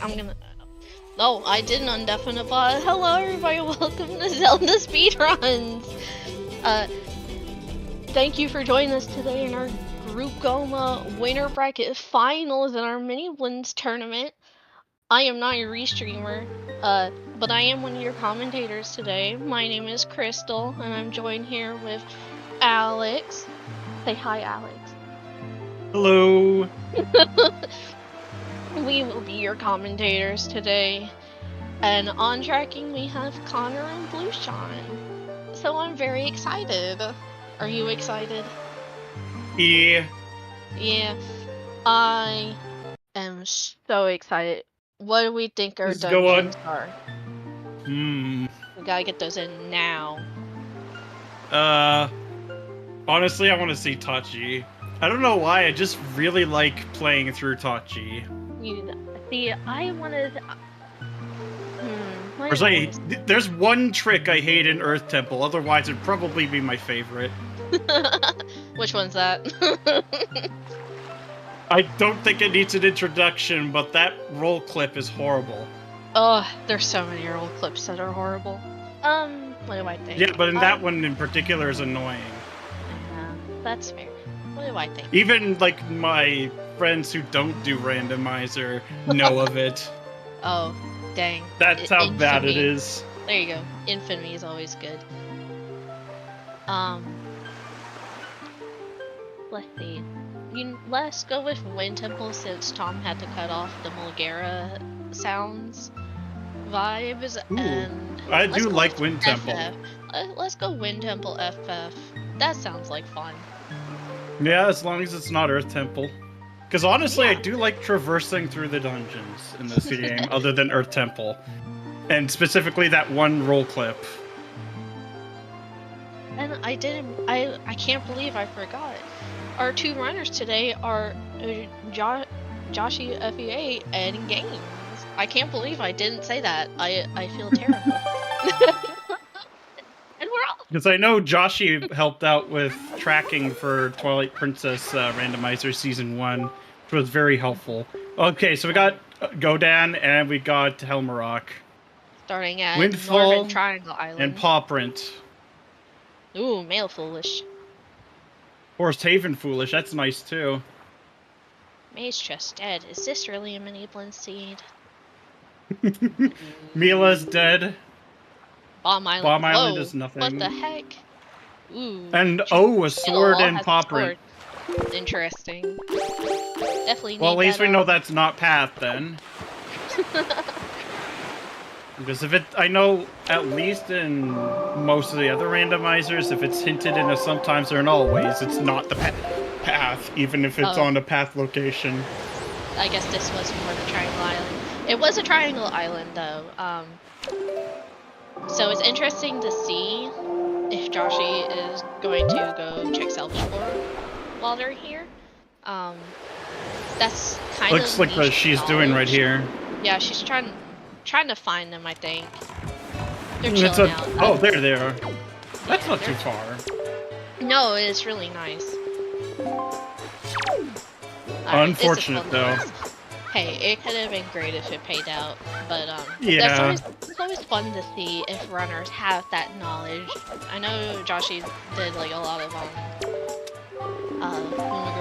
I'm gonna. No, I didn't undeafen a bot. Hello, everybody. Welcome to ZeldaSpeedRuns. Thank you for joining us today in our Group Gohma winner bracket finals in our Miniblins tournament. I am not your restreamer, but I am one of your commentators today. My name is Crystal, and I'm joined here with Alex. Say hi, Alex. Hello. We will be your commentators today. And on tracking, we have Connor and Blueshawn. So I'm very excited. Are you excited? Yeah. Yeah. I am so excited. What do we think our Let's go on. dungeons are? We gotta get those in now. Honestly, I want to see Tachi. I don't know why, I just really like playing through Tachi. See, I wanted... There's one trick I hate in Earth Temple, otherwise it'd probably be my favorite. Which one's that? I don't think it needs an introduction, but that roll clip is horrible. Oh, there's so many roll clips that are horrible. What do I think? Yeah, but in that one in particular is annoying. That's fair. What do I think? Even, like, my friends who don't do Randomizer know of it. Oh, dang. That's how bad it is. There you go. Infamy is always good. Let's see. Let's go with Wind Temple since Tom had to cut off the Mulgara sounds vibes. Ooh, and I do like Wind Temple. Let's go Wind Temple FF. That sounds like fun. Yeah, as long as it's not Earth Temple. Because honestly, yeah. I do like traversing through the dungeons in this game, other than Earth Temple. And specifically that one roll clip. And I can't believe I forgot. Our two runners today are JoshuaFE8 and Gamez. I can't believe I didn't say that. I feel terrible. And we're all... Because I know Joshi helped out with tracking for Twilight Princess Randomizer Season 1, which was very helpful. Okay, so we got Godan and we got Helmarock. Starting at Windfall Northern Triangle Island. And Paw Print. Ooh, Male Foolish. Forest Haven Foolish, that's nice too. May's just dead. Is this really a Miniblins seed? Mila's dead. Bomb Island. Bomb Island is nothing. What the heck? Ooh. And a sword and Paw Print. Interesting. Definitely need well, at least that, we know that's not Path then. Because if it, I know at least in most of the other randomizers, if it's hinted in a sometimes or an always, it's not the path, even if it's on a path location. I guess this was more the Triangle Island. It was a Triangle Island though. So it's interesting to see if Joshi is going to go check salvage floor while they're here. That's kind looks of like what she's doing right here. Yeah, she's trying to find them, I think. They're chilling out. Oh, there they are. That's not too far. No, it's really nice. Unfortunate though. Hey, it could have been great if it paid out, but yeah. It's always fun to see if runners have that knowledge. I know Joshi did like a lot of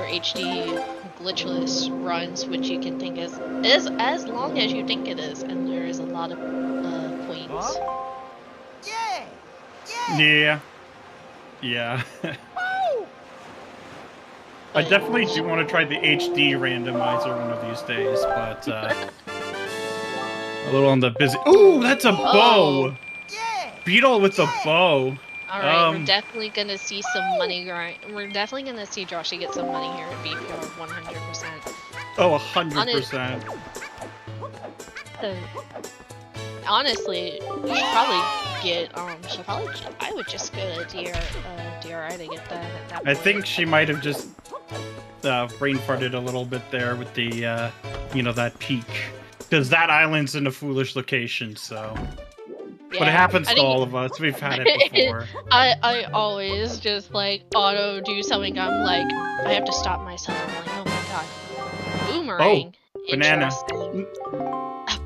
HD glitchless runs, which you can think is as long as you think it is, and there is a lot of points. Yeah. Yeah. Yeah. I definitely do want to try the HD randomizer one of these days, but a little on the busy. Ooh, that's a bow! Yeah. Beetle with a bow. Alright, we're definitely gonna see some money grind. We're definitely gonna see Joshi get some money here at BPR 100%. Oh, 100%. Honestly, you should probably get, I would just go to DRI to get that at that point. I think she might have just brain farted a little bit there with the, you know, that peak. Because that island's in a foolish location, so... Yeah, but it happens to all of us. We've had it before. I always just like auto do something. I'm like, I have to stop myself. I'm like, oh my god, boomerang. Oh, banana.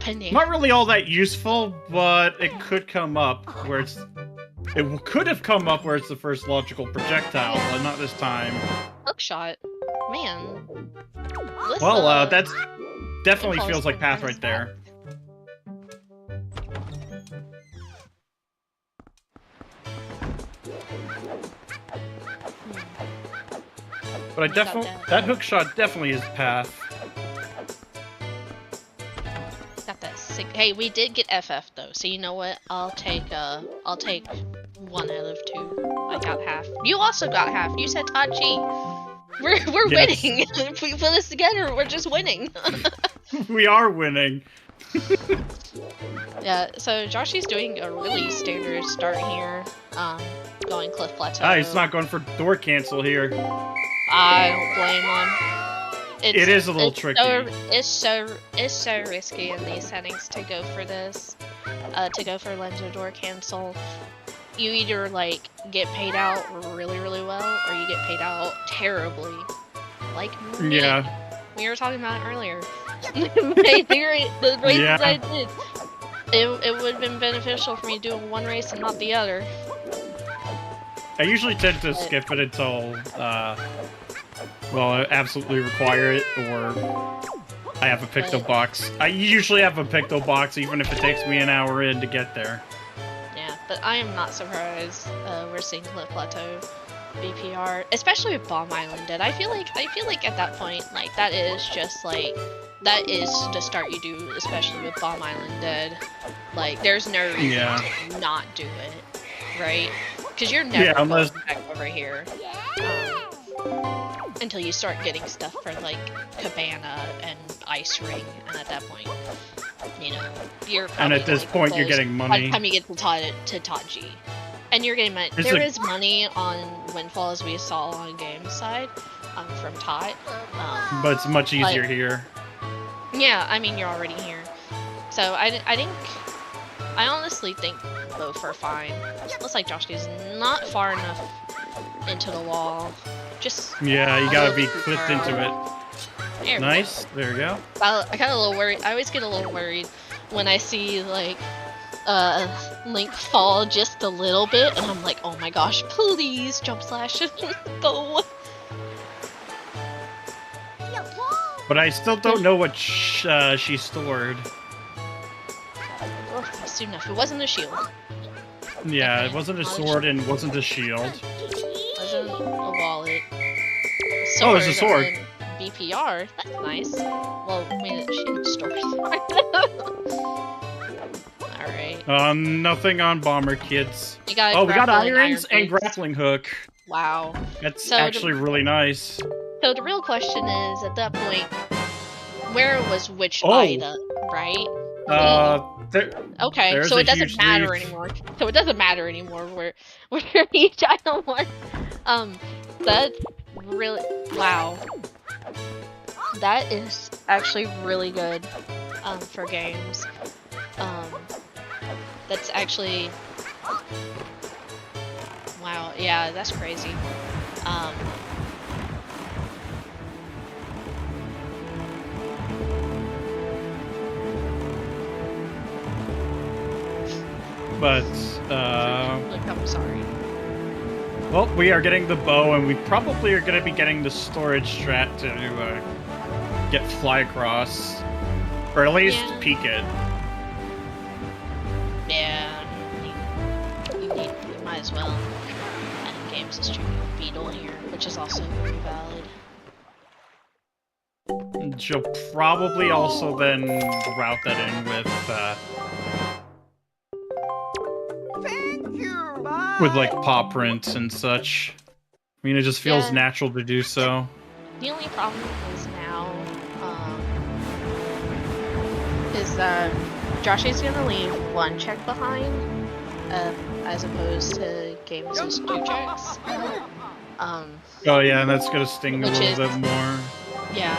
depending. Not really all that useful, but it could come up where it's... It could have come up where it's the first logical projectile, but not this time. Hookshot. Man. Well, that's definitely feels like path right there. But I definitely... That hookshot definitely is path. Got that sick. Hey, we did get FF though, so you know what? I'll take 1 out of 2. I got half. You also got half. You said Tachi. We're Yes. winning. If we put this together, we're just winning. We are winning. Yeah. So Joshy's doing a really standard start here. Going Cliff Plateau. Ah, he's not going for door cancel here. I don't blame him. It is a little tricky. It's so risky in these settings to go for this, to go for Lenzo door cancel. You either like get paid out really well, or you get paid out terribly, like me. Yeah. We were talking about it earlier. The races I did, it would have been beneficial for me doing one race and not the other. I usually tend to skip it until, well, I absolutely require it, or I have a Picto Box. I usually have a Picto Box, even if it takes me an hour in to get there. Yeah, but I am not surprised we're seeing Cliff Plateau BPR, especially with Bomb Island Dead. I feel like at that point, like, that is just, like, that is the start you do, especially with Bomb Island Dead. Like, there's no reason to not do it, right? Because you're never going back over here until you start getting stuff for like Cabana and Ice Ring, and at that point, you know, you're. And at this point, you're getting money. By the time you get to Taji, and you're getting money. There is money on Windfall, as we saw on Game's side, from Tot. But it's much easier here. Yeah, I mean, you're already here, so I honestly think both are fine. Looks like Josh is not far enough into the wall. Just yeah, you gotta be clipped into it. Nice, there you go. I got a little worried. I always get a little worried when I see like Link fall just a little bit, and I'm like, oh my gosh, please jump slash go. But I still don't know what she stored. Soon enough, it wasn't a shield. Yeah, it wasn't a sword and wasn't a shield. It wasn't a wallet. Oh, it's a sword. BPR, that's nice. Well, wait, she didn't store Alright. Nothing on Bomber Kids. We got we got irons and grappling hook. Wow. That's actually really nice. So the real question is, at that point, where was which item, right? Okay, so it doesn't matter anymore. So it doesn't matter anymore where each item was. That's really wow. That is actually really good for games. That's actually wow. Yeah, that's crazy. But, I'm sorry. Well, we are getting the bow, and we probably are going to be getting the storage strat to get fly across. Or at least peek it. Yeah, you might as well. And Games is treating Beetle here, which is also very valid. She'll probably also then route that in with like paw prints and such. I mean, it just feels natural to do so. The only problem is now, is that Josh is gonna leave one check behind, as opposed to Gamez's 2 checks. Oh yeah, and that's gonna sting a little bit more. Yeah,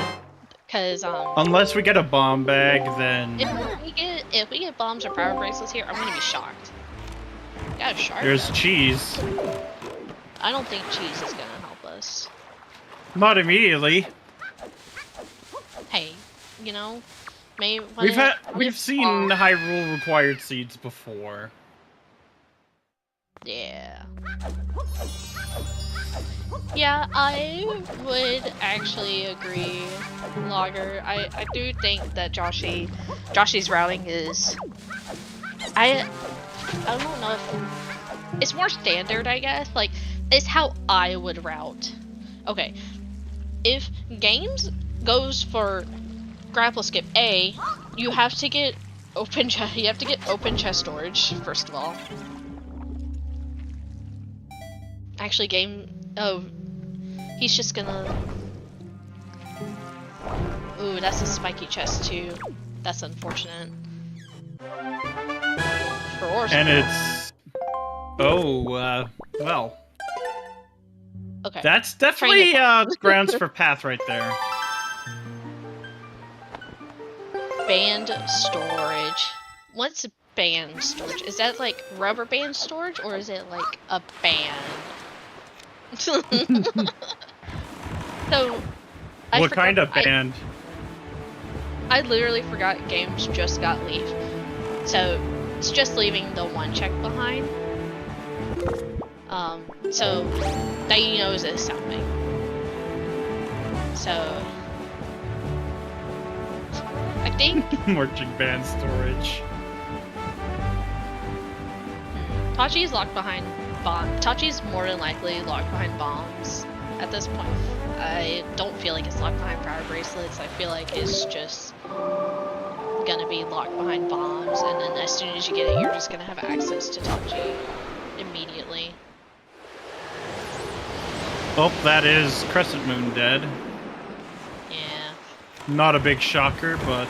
because unless we get a bomb bag, then if we get bombs or power bracelets here, I'm gonna be shocked. Got a shark. There's cheese. I don't think cheese is gonna help us. Not immediately. Hey, you know, We've seen Hyrule required seeds before. Yeah. Yeah, I would actually agree, Logger. I do think that Joshy's routing is... I don't know if... It's more standard, I guess. Like, it's how I would route. Okay. If Gamez goes for grapple skip A, you have to get open chest storage, first of all. Actually, oh, he's just gonna... Ooh, that's a spiky chest too. That's unfortunate. And it's... Oh, well. Okay. That's definitely grounds for path right there. Band storage. What's band storage? Is that like rubber band storage or is it like a band? So what kind of band? I literally forgot Gamez just got leave. So it's just leaving the one check behind. So that he knows it's something. So I think marching band storage. Tachi's locked behind bombs. Tachi's more than likely locked behind bombs at this point. I don't feel like it's locked behind power bracelets. I feel like it's just gonna be locked behind bombs, and then as soon as you get it, you're just gonna have access to Tachi immediately. Oh, that is Crescent Moon dead. Yeah. Not a big shocker, but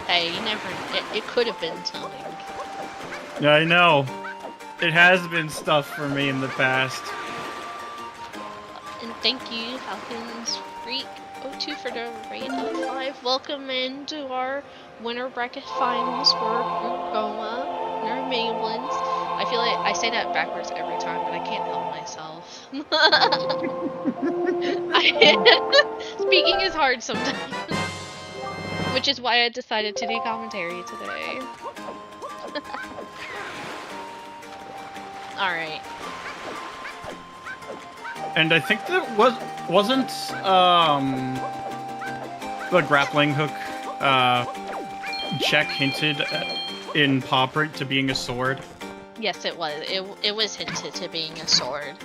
hey, you never. It could have been something. Yeah, I know. It has been stuff for me in the past. And thank you, Falcons Freak 02 for the rate of 5. Welcome into our winner bracket finals for Gohma and our Miniblins. I feel like I say that backwards every time, but I can't help myself. Speaking is hard sometimes. Which is why I decided to do commentary today. Alright. And I think that wasn't the grappling hook check hinted in Pawprint to being a sword? Yes, it was. It was hinted to being a sword.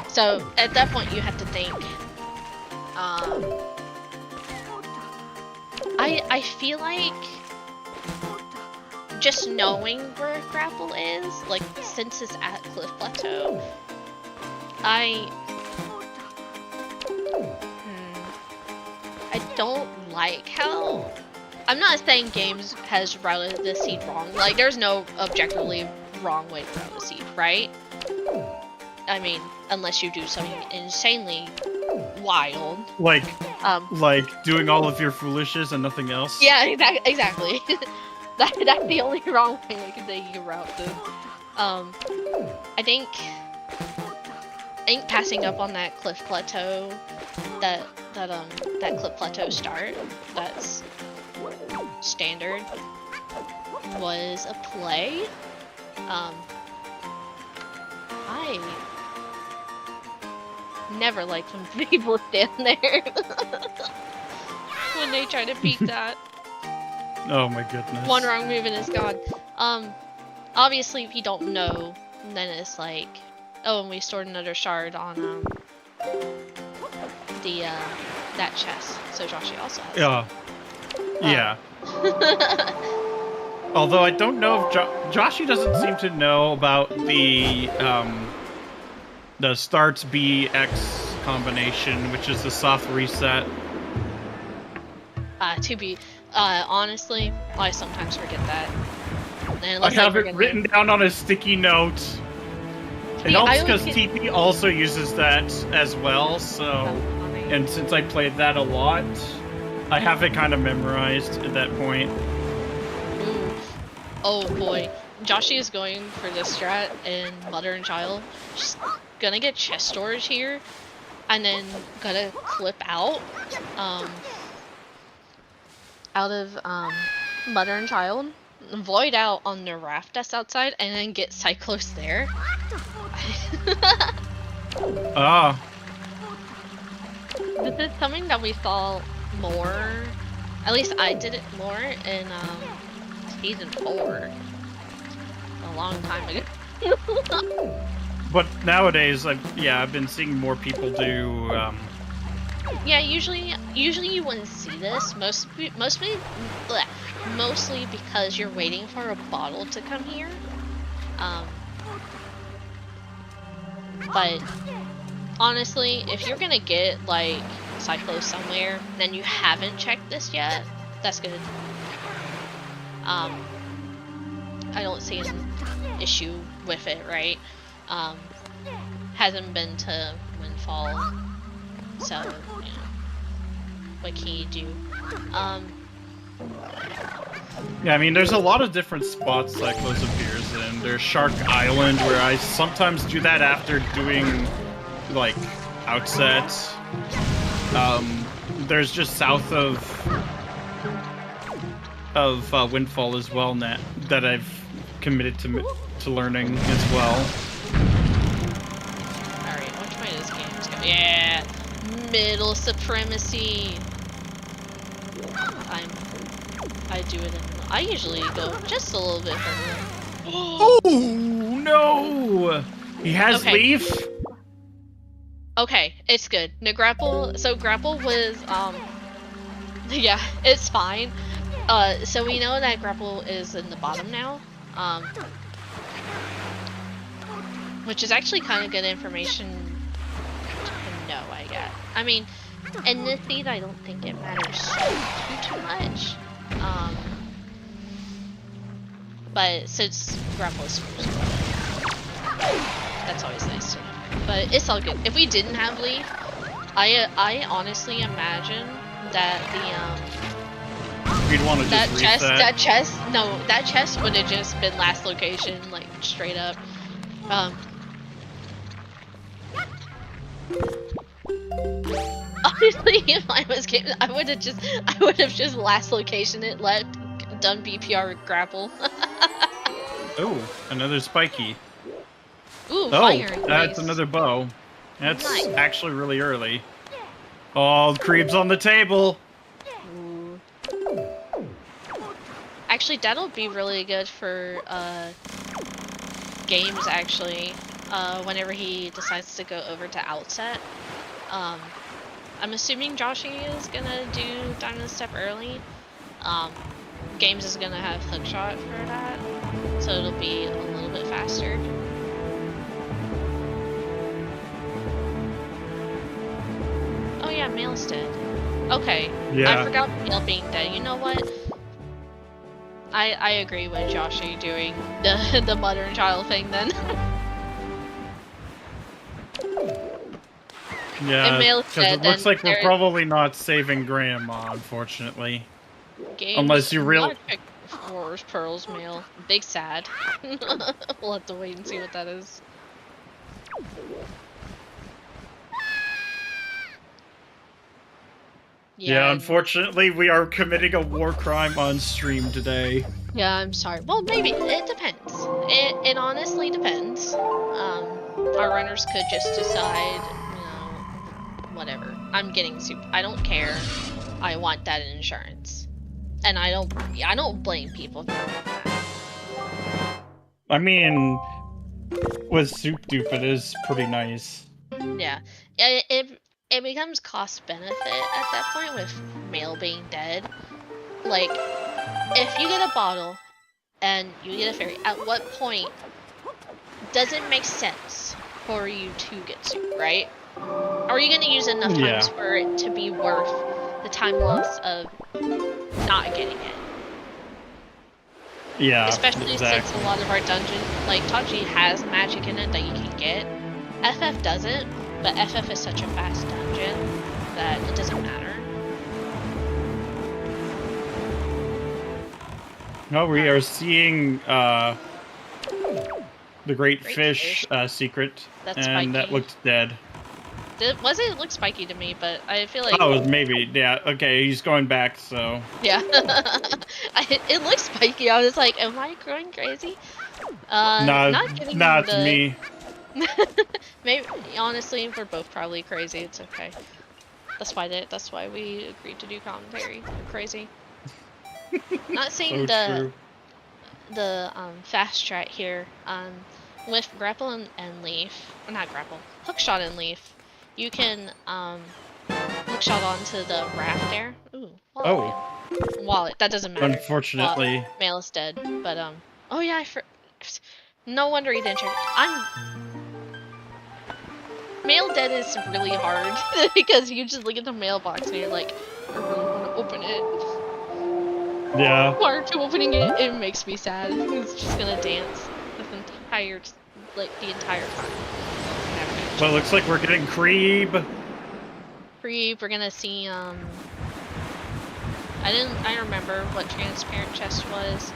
So at that point, you have to think. I feel like just knowing where grapple is, like since it's at Cliff Plateau, I don't like how... I'm not saying Gamez has routed the seed wrong. Like, there's no objectively wrong way to route a seed, right? I mean, unless you do something insanely wild. Like doing all of your foolishes and nothing else? Yeah, exactly. That's the only wrong way I can say you can route this. I think passing up on that Cliff Plateau, that Cliff Plateau start, that's standard, was a play. I never like when people stand there when they try to peek that. Oh my goodness. One wrong move and it's gone. Obviously if you don't know, then it's like, oh, and we stored another shard on that chest. So Joshy also has. Yeah. Although I don't know if Joshy doesn't seem to know about the starts BX combination, which is the soft reset. Honestly, I sometimes forget that. I have it written down on a sticky note. It helps because TP also uses that as well, so... And since I played that a lot, I have it kind of memorized at that point. Ooh. Oh boy. Joshy is going for this strat in Mother and Child. She's gonna get chest storage here, and then gonna clip out. out of Mother and Child, void out on the raft that's outside, and then get Cyclos there. Ah. This is something that we saw more. At least I did it more in season 4. A long time ago. But nowadays, I've been seeing more people do. Yeah, usually you wouldn't see this. Mostly because you're waiting for a bottle to come here. But honestly, if you're gonna get like Cyclos somewhere, then you haven't checked this yet. That's good. I don't see an issue with it, right? Hasn't been to Windfall, so you know, what can you do? Yeah, I mean, there's a lot of different spots Cyclos appears in. There's Shark Island, where I sometimes do that after doing, like, outsets. There's just south of Windfall as well, that I've committed to learning as well. Alright, which way does Gamez go? Yeah! Middle supremacy! I do it I usually go just a little bit further. Oh no! He has leaf? Okay, it's good. No grapple. So grapple was yeah, it's fine. So we know that grapple is in the bottom now. Which is actually kind of good information to know, I guess. I mean, in this seed, I don't think it matters too much. But since grapple is first, that's always nice to know. But it's all good. If we didn't have leaf, I honestly imagine that you'd want to just that chest would have just been last location, like straight up. Honestly, if I was Gamez, I would have just last location it, done BPR grapple. Oh, another spiky. Ooh, fire. That's another bow. That's actually really early. Oh, creep's on the table. Ooh. Actually, that'll be really good for Gamez. Actually, whenever he decides to go over to outset. I'm assuming Joshy is gonna do Diamond Step early. Gamez is gonna have hookshot for that, so it'll be a little bit faster. Oh yeah, Male's dead. Okay, yeah. I forgot Male being dead. You know what? I agree with Joshy doing the mother and child thing then. Yeah, because it looks like we're probably not saving Grandma, unfortunately. Unless you really Forest Pearls Male. Big sad. We'll have to wait and see what that is. Yeah, unfortunately, we are committing a war crime on stream today. Yeah, I'm sorry. Well, maybe. It depends. It honestly depends. Our runners could just decide, you know, whatever. I'm getting super. I don't care. I want that insurance. And I don't blame people for that. I mean, with Soup Dupe, it is pretty nice. Yeah. It becomes cost benefit at that point with Male being dead. Like, if you get a bottle and you get a fairy, at what point does it make sense for you to get soup, right? Are you gonna use enough times for it to be worth the time loss of not getting it? Yeah, especially since a lot of our dungeon, like Tachi has magic in it that you can get. FF doesn't, but FF is such a fast dungeon that it doesn't matter. No, we are seeing the Great Fish secret, and that looks dead. Was it? It looked spiky to me, but I feel like... Oh, maybe. Yeah, okay, he's going back, so... Yeah. It looked spiky. I was like, am I going crazy? Not getting not the... me. Maybe, honestly, we're both probably crazy. It's okay. That's why we agreed to do commentary. We're crazy. Not saying So the fast strat here. With grapple and leaf, or not grapple, hookshot and leaf, you can hookshot onto the raft there. Ooh, wallet. Wallet. That doesn't matter. Unfortunately, Mail is dead. But oh yeah, no wonder he didn't check. Mail dead is really hard because you just look at the mailbox and you're like, I really want to open it. yeah. Prior to opening it, it makes me sad. It's just gonna dance the entire time. So it looks like we're getting creep. We're gonna see I remember what transparent chest was.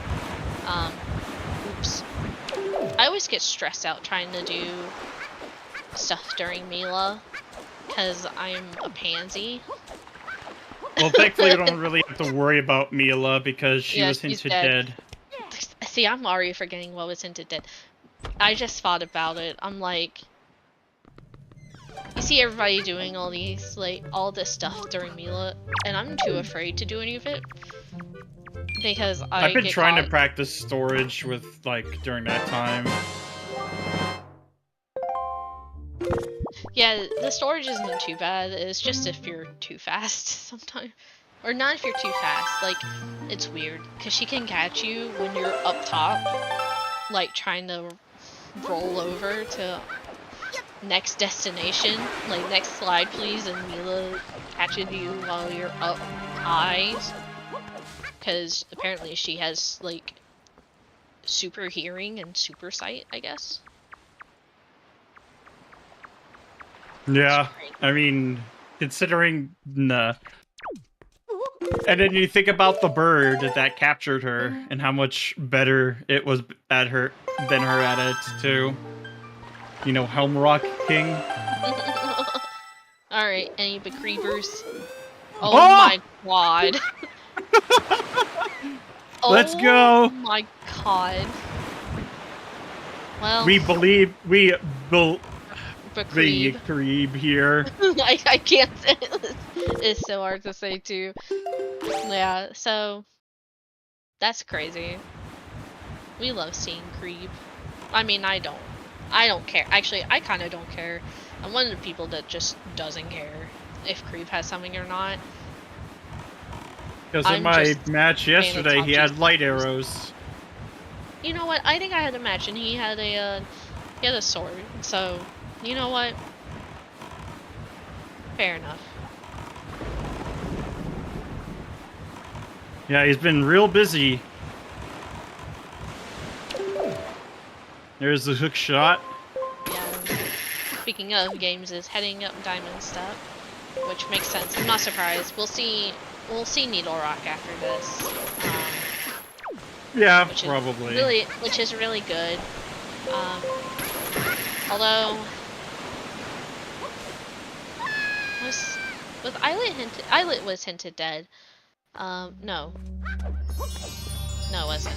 Oops. I always get stressed out trying to do stuff during Mila because I'm a pansy. Well, thankfully, you don't really have to worry about Mila because she was hinted dead. See, I'm already forgetting what was hinted dead. I just thought about it. I'm like, you see everybody doing all this stuff during Mila, and I'm too afraid to do any of it because I've been trying to practice storage with during that time. Yeah, the storage isn't too bad. It's just if you're too fast sometimes. Or not if you're too fast. Like, it's weird. Because she can catch you when you're up top. Like, trying to roll over to next destination. Like, next slide, please. And Mila catches you while you're up high. Because apparently she has, like, super hearing and super sight, I guess. Yeah, I mean, considering and then you think about the bird that captured her and how much better it was at her than her at it too. You know, Helm Rock King. Alright, any big creepers? Oh my god. Let's go. Oh my god. Well, we built the Creeb. Creeb here. I can't say it. It's so hard to say too. Yeah, so that's crazy. We love seeing Creeb. I mean, I don't care. Actually, I kind of don't care. I'm one of the people that just doesn't care if Creeb has something or not. Because in my match yesterday, he had light arrows. You know what? I think I had a match, and he had a sword. So, you know what? Fair enough. Yeah, he's been real busy. There's the hook shot. Yeah. Speaking of, Gamez is heading up Diamond Step, which makes sense. I'm not surprised. We'll see Needle Rock after this. Yeah, probably. Which is really good. Although was Islet was hinted dead. No. No, it wasn't.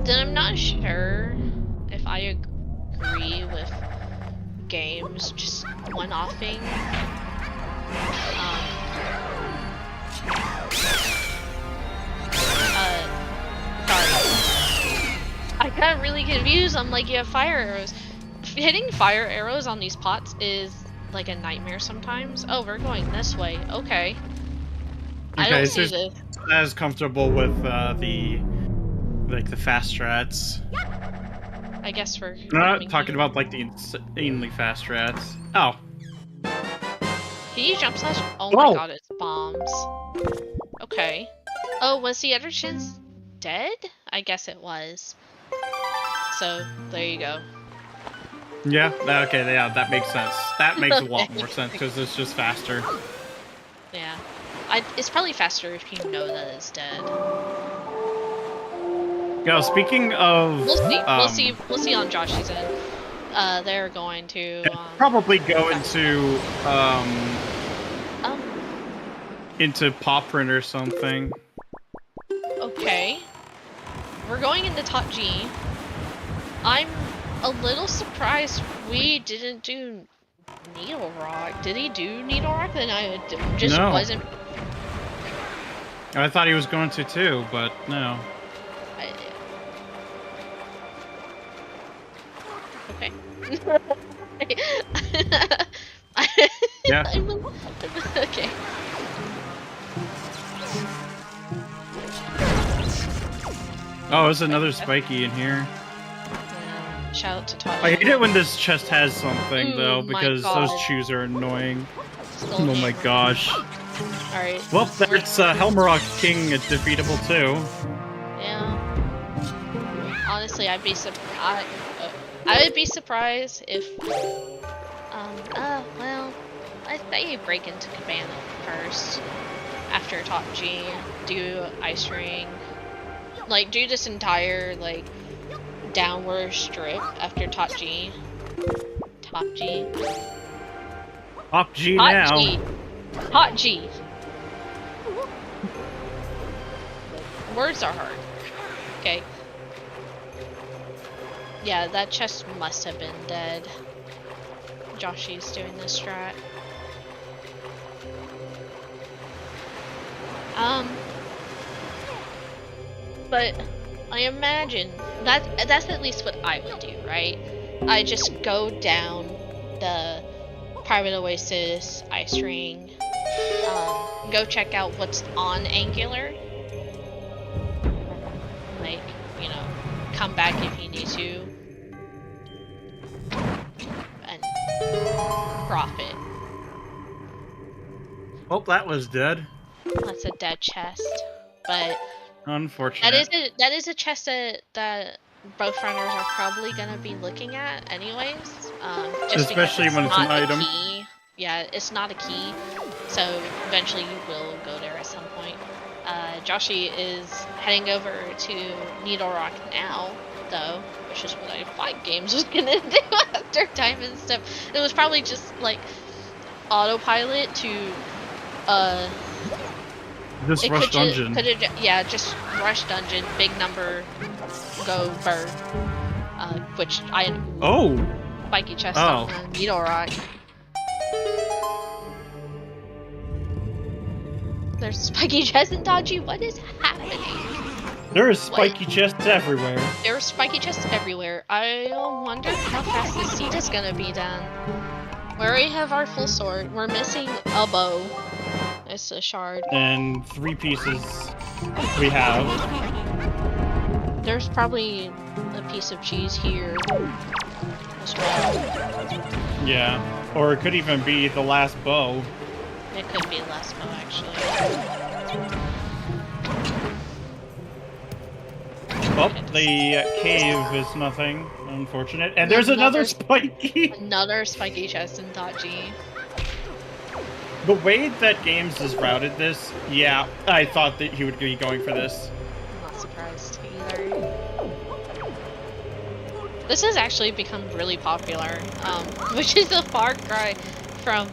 Then I'm not sure if I agree with Gamez just one-offing. Sorry. I got really confused. I'm like, you have fire arrows. Hitting fire arrows on these pots is like a nightmare sometimes. Oh, we're going this way. Okay. I don't see this. As comfortable with the fast strats. I guess we're not talking about like the insanely fast strats. Oh. Can you jump slash? Oh my god, it's bombs. Okay. Oh, was the other chins dead? I guess it was. So, there you go. Yeah, okay, yeah, that makes sense. That makes a lot more sense, because it's just faster. Yeah. It's probably faster if you know that it's dead. Yeah, speaking of... We'll see on Josh's end. They're going to... Probably go into Pop Print or something. Okay. We're going into Top G. I'm a little surprised we didn't do Needle Rock. Did he do Needle Rock? Then I just wasn't. I thought he was going to too, but no. Okay. Yeah. Okay. Oh, there's another spiky in here. Yeah. Shout out to Todd. I hate it when this chest has something though, because those chews are annoying. Oh my gosh. Alright. Well, there's Helmarok King defeatable too. Yeah. Honestly, I'd be surprised. I would be surprised if. Well, I say you break into Cabana first. After Top G, do Ice Ring. Like, do this entire, like, downward strip after Top G. Top G. Top G now. G. Hot G. Words are hard. Okay. Yeah, that chest must have been dead. Joshy's doing this strat. But I imagine that's at least what I would do, right? I just go down the Private Oasis, Ice Ring, go check out what's on Angular. Like, you know, come back if you need to. And profit. Oh, that was dead. That's a dead chest. But unfortunate. That is a chest that both runners are probably gonna be looking at anyways. Just especially when it's an item. Key. Yeah, it's not a key, so eventually you will go there at some point. Joshy is heading over to Needle Rock now, though, which is what I thought Gamez was gonna do after time and stuff. It was probably just like autopilot to just rush dungeon. Yeah, just rush dungeon, big number, go bird. Which I spiky chest on Needle Rock. There's spiky chests in Dodgy. What is happening? There is spiky chests everywhere. There are spiky chests everywhere. I wonder how fast this seed is gonna be done. We already have our full sword. We're missing a bow. It's a shard. And 3 pieces we have. There's probably a piece of cheese here as well. Yeah, or it could even be the last bow. It could be the last bow, actually. Oh, the cave is nothing. Unfortunate. And there's another spiky! Another spiky chest in Dodgy. The way that Gamez has routed this, yeah, I thought that he would be going for this. I'm not surprised either. This has actually become really popular, which is a far cry from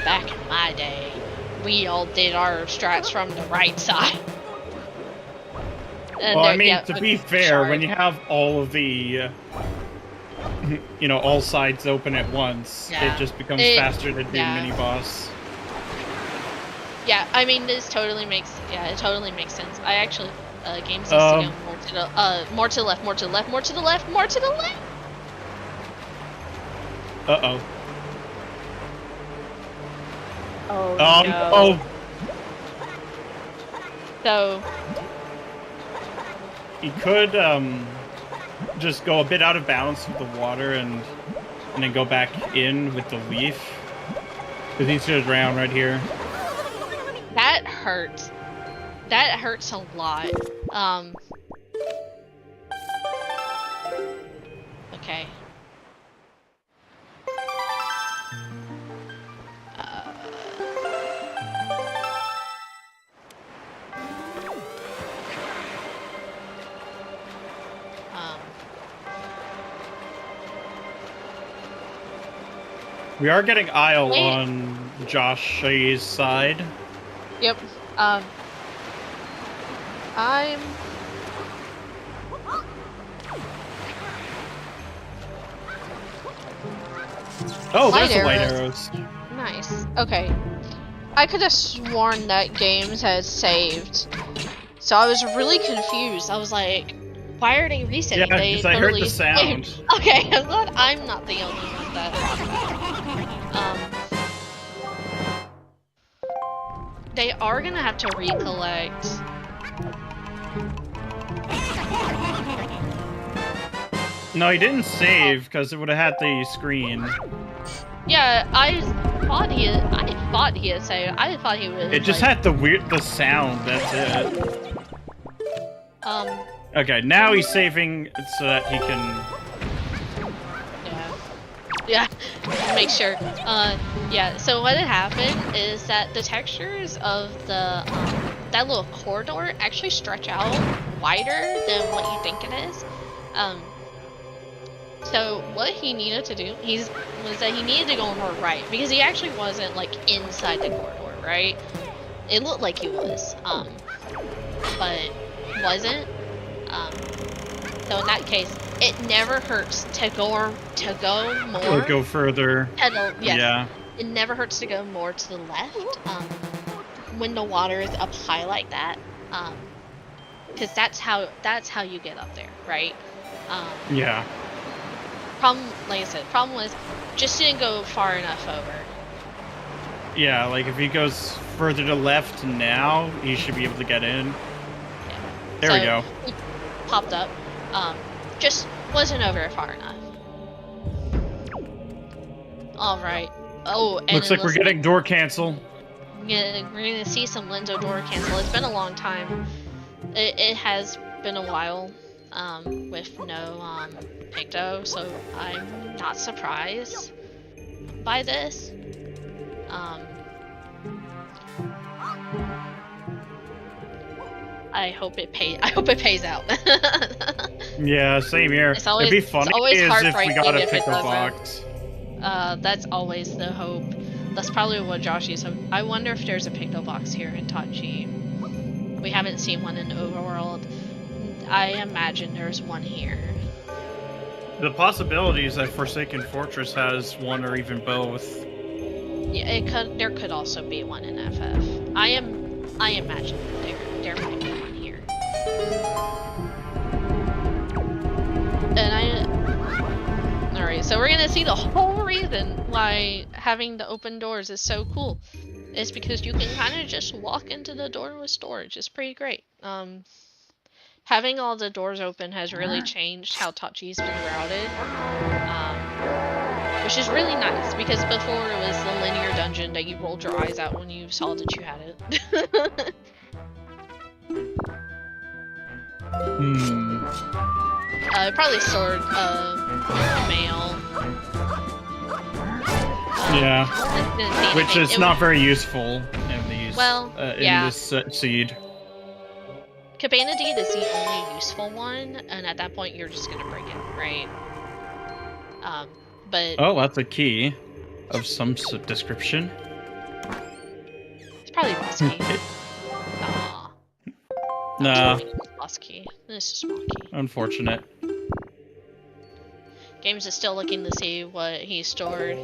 back in my day. We all did our strats from the right side. And well, I mean, to be fair, when you have all of the, you know, all sides open at once, it just becomes faster to do mini-boss. Yeah, I mean, this totally makes, it totally makes sense. I actually, Gamez needs to go more to the left, more to the left, more to the left, more to the left! Uh-oh. Oh, no. So... he could, just go a bit out of balance with the water and then go back in with the leaf. Because he's just drown right here. That hurts. That hurts a lot. Okay. We are getting Isle on Josh's side. Yep. I'm... Oh, there's the light arrows. Nice. Okay. I could have sworn that Gamez had saved. So I was really confused. I was like, why are they resetting? Yeah, They because I heard the sound. Okay, I'm glad I'm not the only one that they are gonna have to recollect. No, he didn't save because it would have had the screen. Yeah, I thought he had saved. I thought he was. It just had the sound. That's it. Okay, now he's saving so that he can. Yeah. Make sure. Yeah. So what had happened is that the textures of the that little corridor actually stretch out wider than what you think it is. So what he needed to do, was that he needed to go more right because he actually wasn't like inside the corridor, right? It looked like he was, but wasn't. So in that case, it never hurts to go more. Or go further. Yes. Yeah. It never hurts to go more to the left. When the water is up high like that, because that's how you get up there, right? Yeah. Like I said, problem was just didn't go far enough over. Yeah, like if he goes further to left now, he should be able to get in. Yeah. There we go. He popped up. Just wasn't over far enough. All right. Oh, and looks like we're getting door cancel. We're gonna see some Lenzo door cancel. It's been a long time. It has been a while. With no Picto, so I'm not surprised by this. I hope it pays out. Yeah, same here. It'd be funny if we got a Picto box. That's always the hope. That's probably what Josh is. I wonder if there's a Picto box here in Tachi. We haven't seen one in Overworld. I imagine there's one here. The possibility is that Forsaken Fortress has one or even both. Yeah, there could also be one in FF. I imagine there might be one here. And alright, so we're gonna see the whole reason why having the open doors is so cool. It's because you can kind of just walk into the door with storage. It's pretty great. Having all the doors open has really changed how Tachi's been routed, which is really nice because before it was the linear dungeon that you rolled your eyes out when you saw that you had it. Probably stored mail. Yeah, which is not very useful in these. Well, in this seed. Cabana Deed is the only useful one, and at that point you're just gonna break it, right? But oh, that's a key of some description. It's probably boss key. Nah. Boss key. It's a small key. Unfortunate. Gamez is still looking to see what he stored.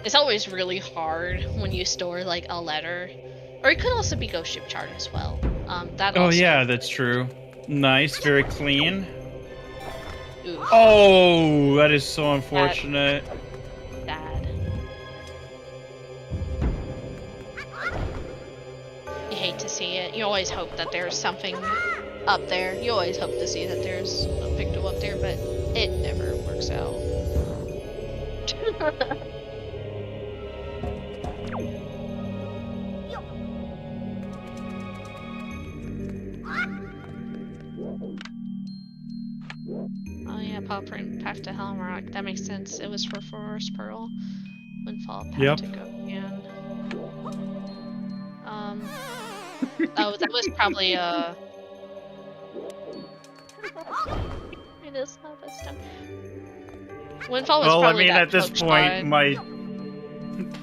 It's always really hard when you store like a letter, or it could also be Ghost Ship Chart as well. Oh yeah, that's true. Nice, very clean. Oof. Oh, that is so unfortunate. Bad. You hate to see it. You always hope that there's something up there. You always hope to see that there's a Picto up there, but it never works out. Oh yeah, Paw Print Path to Helmrock. That makes sense. It was for Forest Pearl. Windfall Path to Gohma. Oh, that was probably it is not this time. Windfall was probably at this point,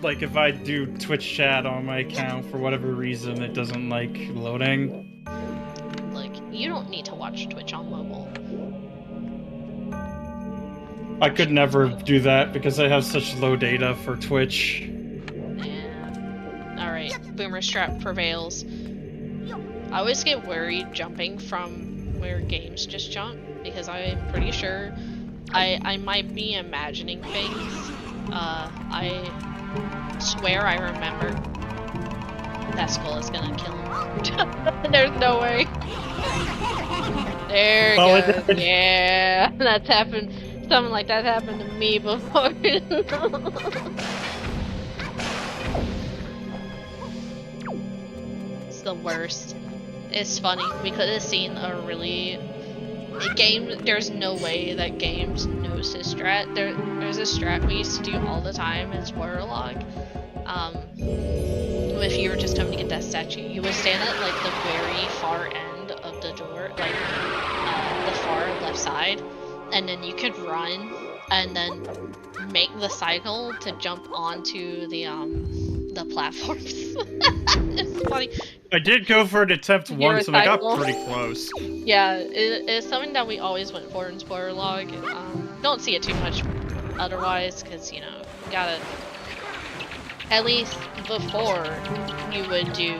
like if I do Twitch chat on my account for whatever reason, it doesn't like loading. Like, you don't need to watch Twitch on mobile. I could never do that because I have such low data for Twitch. Yeah. Alright, Boomer Strap prevails. I always get worried jumping from where Gamez just jumped, because I'm pretty sure I might be imagining things. I swear I remember that skull is gonna kill him. There's no way. There it goes. Yeah, that's happened. Something like that happened to me before. It's the worst. It's funny. We could have seen a really game. There's no way that Gamez knows his strat. There's a strat we used to do all the time in spoiler log. If you were just coming to get that statue, you would stand at like the very far end of the door, like the far left side, and then you could run and then make the cycle to jump onto the platforms. It's funny. I did go for an attempt once and I got pretty close. Yeah, it's something that we always went for in spoiler log. Don't see it too much otherwise, because you know, you gotta, at least before you would do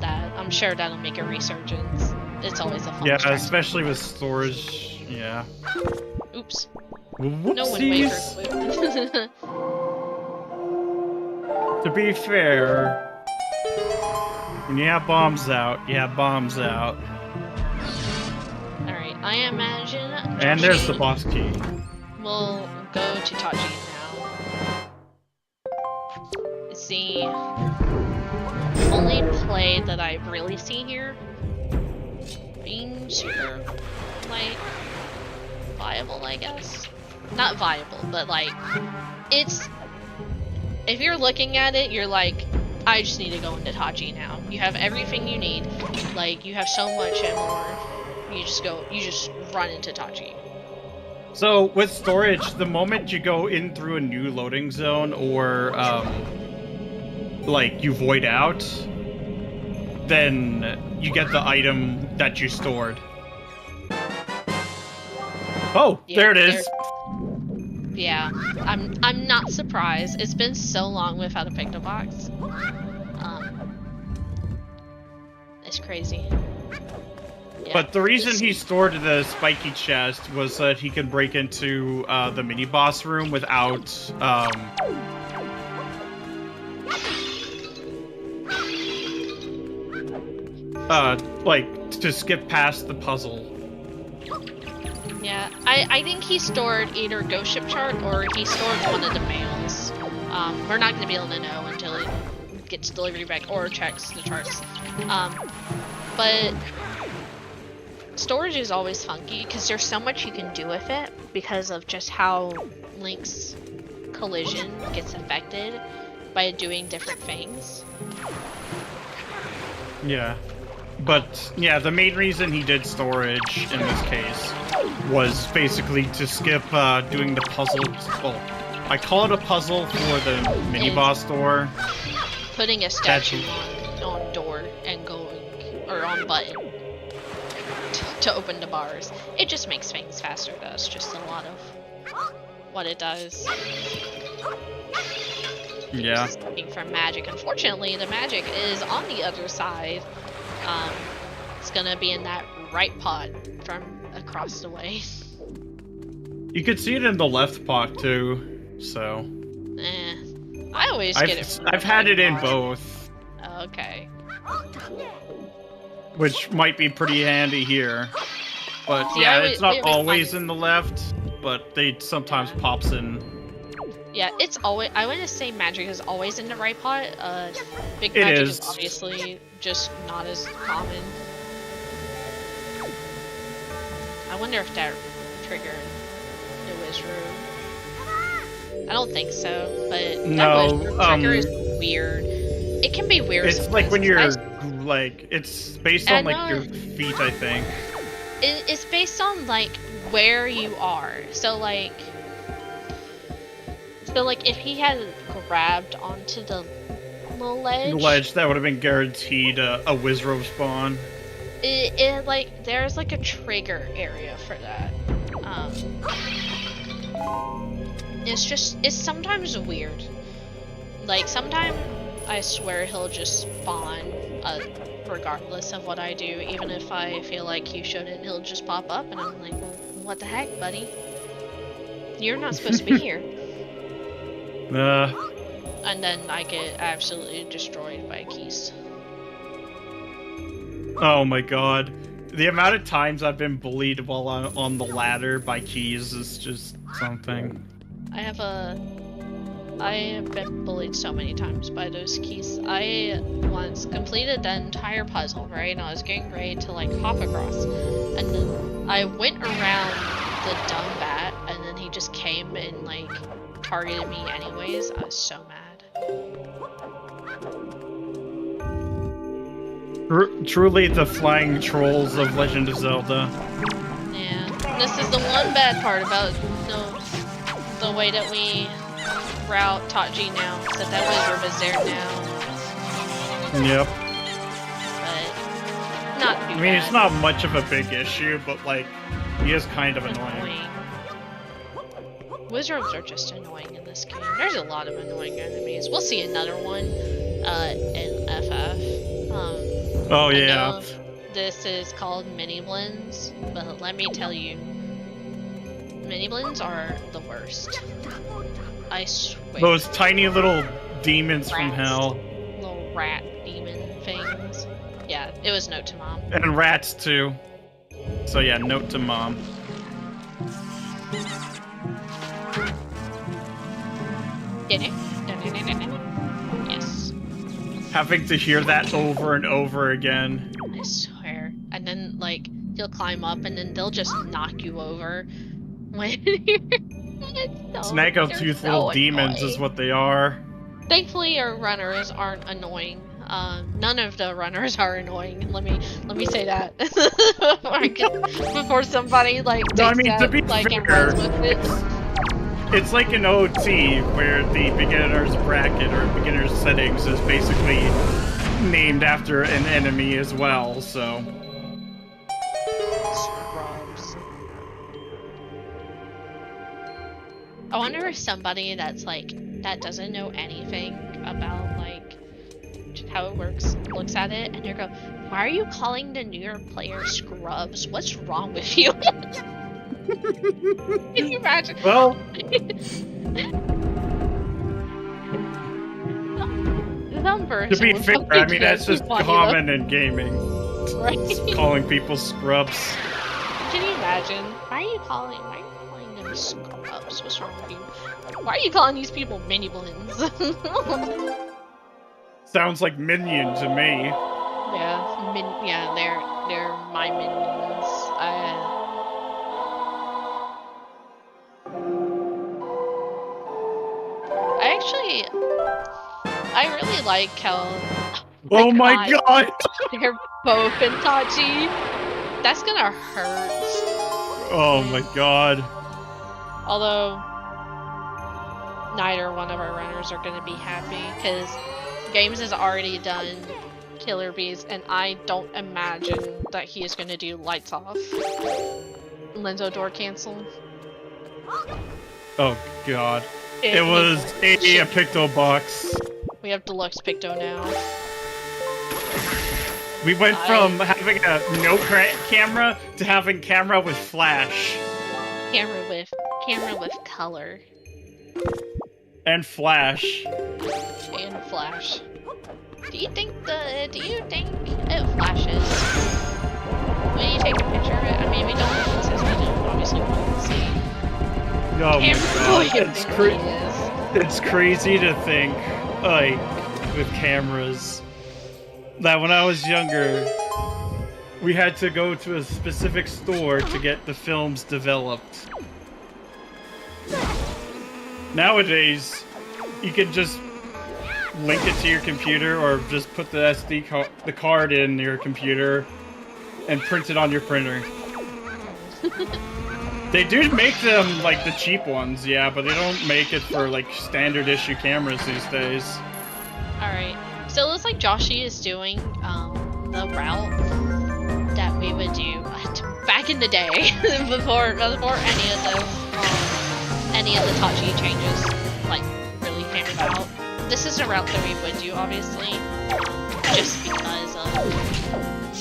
that. I'm sure that'll make a resurgence. It's always a fun Yeah, especially with storage. Yeah. Oops. Whoopsies. No one waved for To be fair, when you have bombs out, you have bombs out. Alright, I imagine And there's the boss key. We'll go to Tachi now. It's the only play that I really see here being super, like, viable, I guess. Not viable, but like, it's, if you're looking at it, you're like, I just need to go into Tachi now. You have everything you need. Like, you have so much and more. You just run into Tachi. So, with storage, the moment you go in through a new loading zone or, like, you void out, then you get the item that you stored. Oh, yeah, there it is. Yeah, I'm not surprised. It's been so long without a picked up box. It's crazy. Yeah. But the reason he stored the spiky chest was that he could break into the mini boss room without like to skip past the puzzle. Yeah, I think he stored either Ghost Ship chart or he stored one of the mails. We're not gonna be able to know until it gets delivery back or checks the charts. But storage is always funky because there's so much you can do with it because of just how Link's collision gets affected by doing different things. Yeah. But, yeah, the main reason he did storage in this case was basically to skip doing the puzzle. Well, I call it a puzzle for the mini-boss door. Putting a statue on door and going, or on button to open the bars. It just makes things faster. That's just a lot of what it does. Yeah. Just looking for magic. Unfortunately, the magic is on the other side. It's gonna be in that right pot from across the way. You could see it in the left pot too, so. I always get it. I've had it in both. Okay. Which might be pretty handy here. But See, yeah, it's not always in the left, but they sometimes pops in. Yeah, it's always, I want to say magic is always in the right pot. Big magic is obviously just not as common. I wonder if that triggered the wizard. I don't think so, but no, that trigger is weird. It can be weird. It's like when you're like, it's based on like your feet, I think. It's based on like where you are. So like, So, like, if he had grabbed onto the ledge... The ledge, that would have been guaranteed a Wizrobe spawn. Like, there's, like, a trigger area for that. It's sometimes weird. Like, sometimes, I swear he'll just spawn, regardless of what I do. Even if I feel like he shouldn't, he'll just pop up, and I'm like, well, what the heck, buddy? You're not supposed to be here. And then I get absolutely destroyed by Keys. Oh my god. The amount of times I've been bullied while on the ladder by Keys is just something. I have been bullied so many times by those Keys. I once completed the entire puzzle, right? And I was getting ready to, like, hop across. And then I went around the dumb bat, and then he just came and, like, targeted me anyways. I was so mad. Truly the flying trolls of Legend of Zelda. Yeah. This is the one bad part about the way that we route Tachi now, except that Wizard is there now. Yep. But not too I mean, bad. it's not much of a big issue, but, like, he is kind of annoying. Wizards are just annoying in this game. There's a lot of annoying enemies. We'll see another one in FF. Oh yeah. This is called Miniblins, but let me tell you, Miniblins are the worst. I swear. Those tiny little demons Rats. from hell. Little rat demon things. Yeah, it was note to mom. And rats too. So yeah, note to mom. Did it? Yes. Having to hear that over and over again. I swear. And then, like, you'll climb up and then they'll just knock you over. When you're... Snaggletooth little demons is what they are. Thankfully, our runners aren't annoying. None of the runners are annoying. Let me say that before somebody like takes No, I mean, that, to be like, and fair, runs with it. It's like an OT where the beginner's bracket or beginner's settings is basically named after an enemy as well. So. Scrubs. I wonder if somebody that's like that doesn't know anything about like how it works looks at it and they go, "Why are you calling the newer player scrubs? What's wrong with you?" Can you imagine? Well, some person to be would fair, probably I mean that's just funny, common in gaming. right? Calling people scrubs. Can you imagine? Why are you calling them scrubs? What's wrong with you? Why are you calling these people Miniblins? Sounds like minion to me. Yeah, they're my minions. I really like how. Oh my god! They're both in Tachi. That's gonna hurt. Oh my god. Although neither one of our runners are gonna be happy because Gamez has already done Killer Bees, and I don't imagine that he is gonna do Lights Off. Lenzo door cancel. Oh god. It was a Picto box. We have deluxe Picto now. We went from having a no camera to having camera with flash. Camera with color. And flash. And flash. Do you think it flashes when you take a picture of it? I mean, we don't, since we don't obviously want to see. Oh my god, it's crazy to think, like, with cameras, that when I was younger, we had to go to a specific store to get the films developed. Nowadays, you can just link it to your computer or just put the SD card in your computer and print it on your printer. They do make them like the cheap ones, yeah, but they don't make it for like standard issue cameras these days. Alright, so it looks like Joshy is doing the route that we would do back in the day, before any of the Tachi changes like really came about. This is a route that we would do, obviously, just because of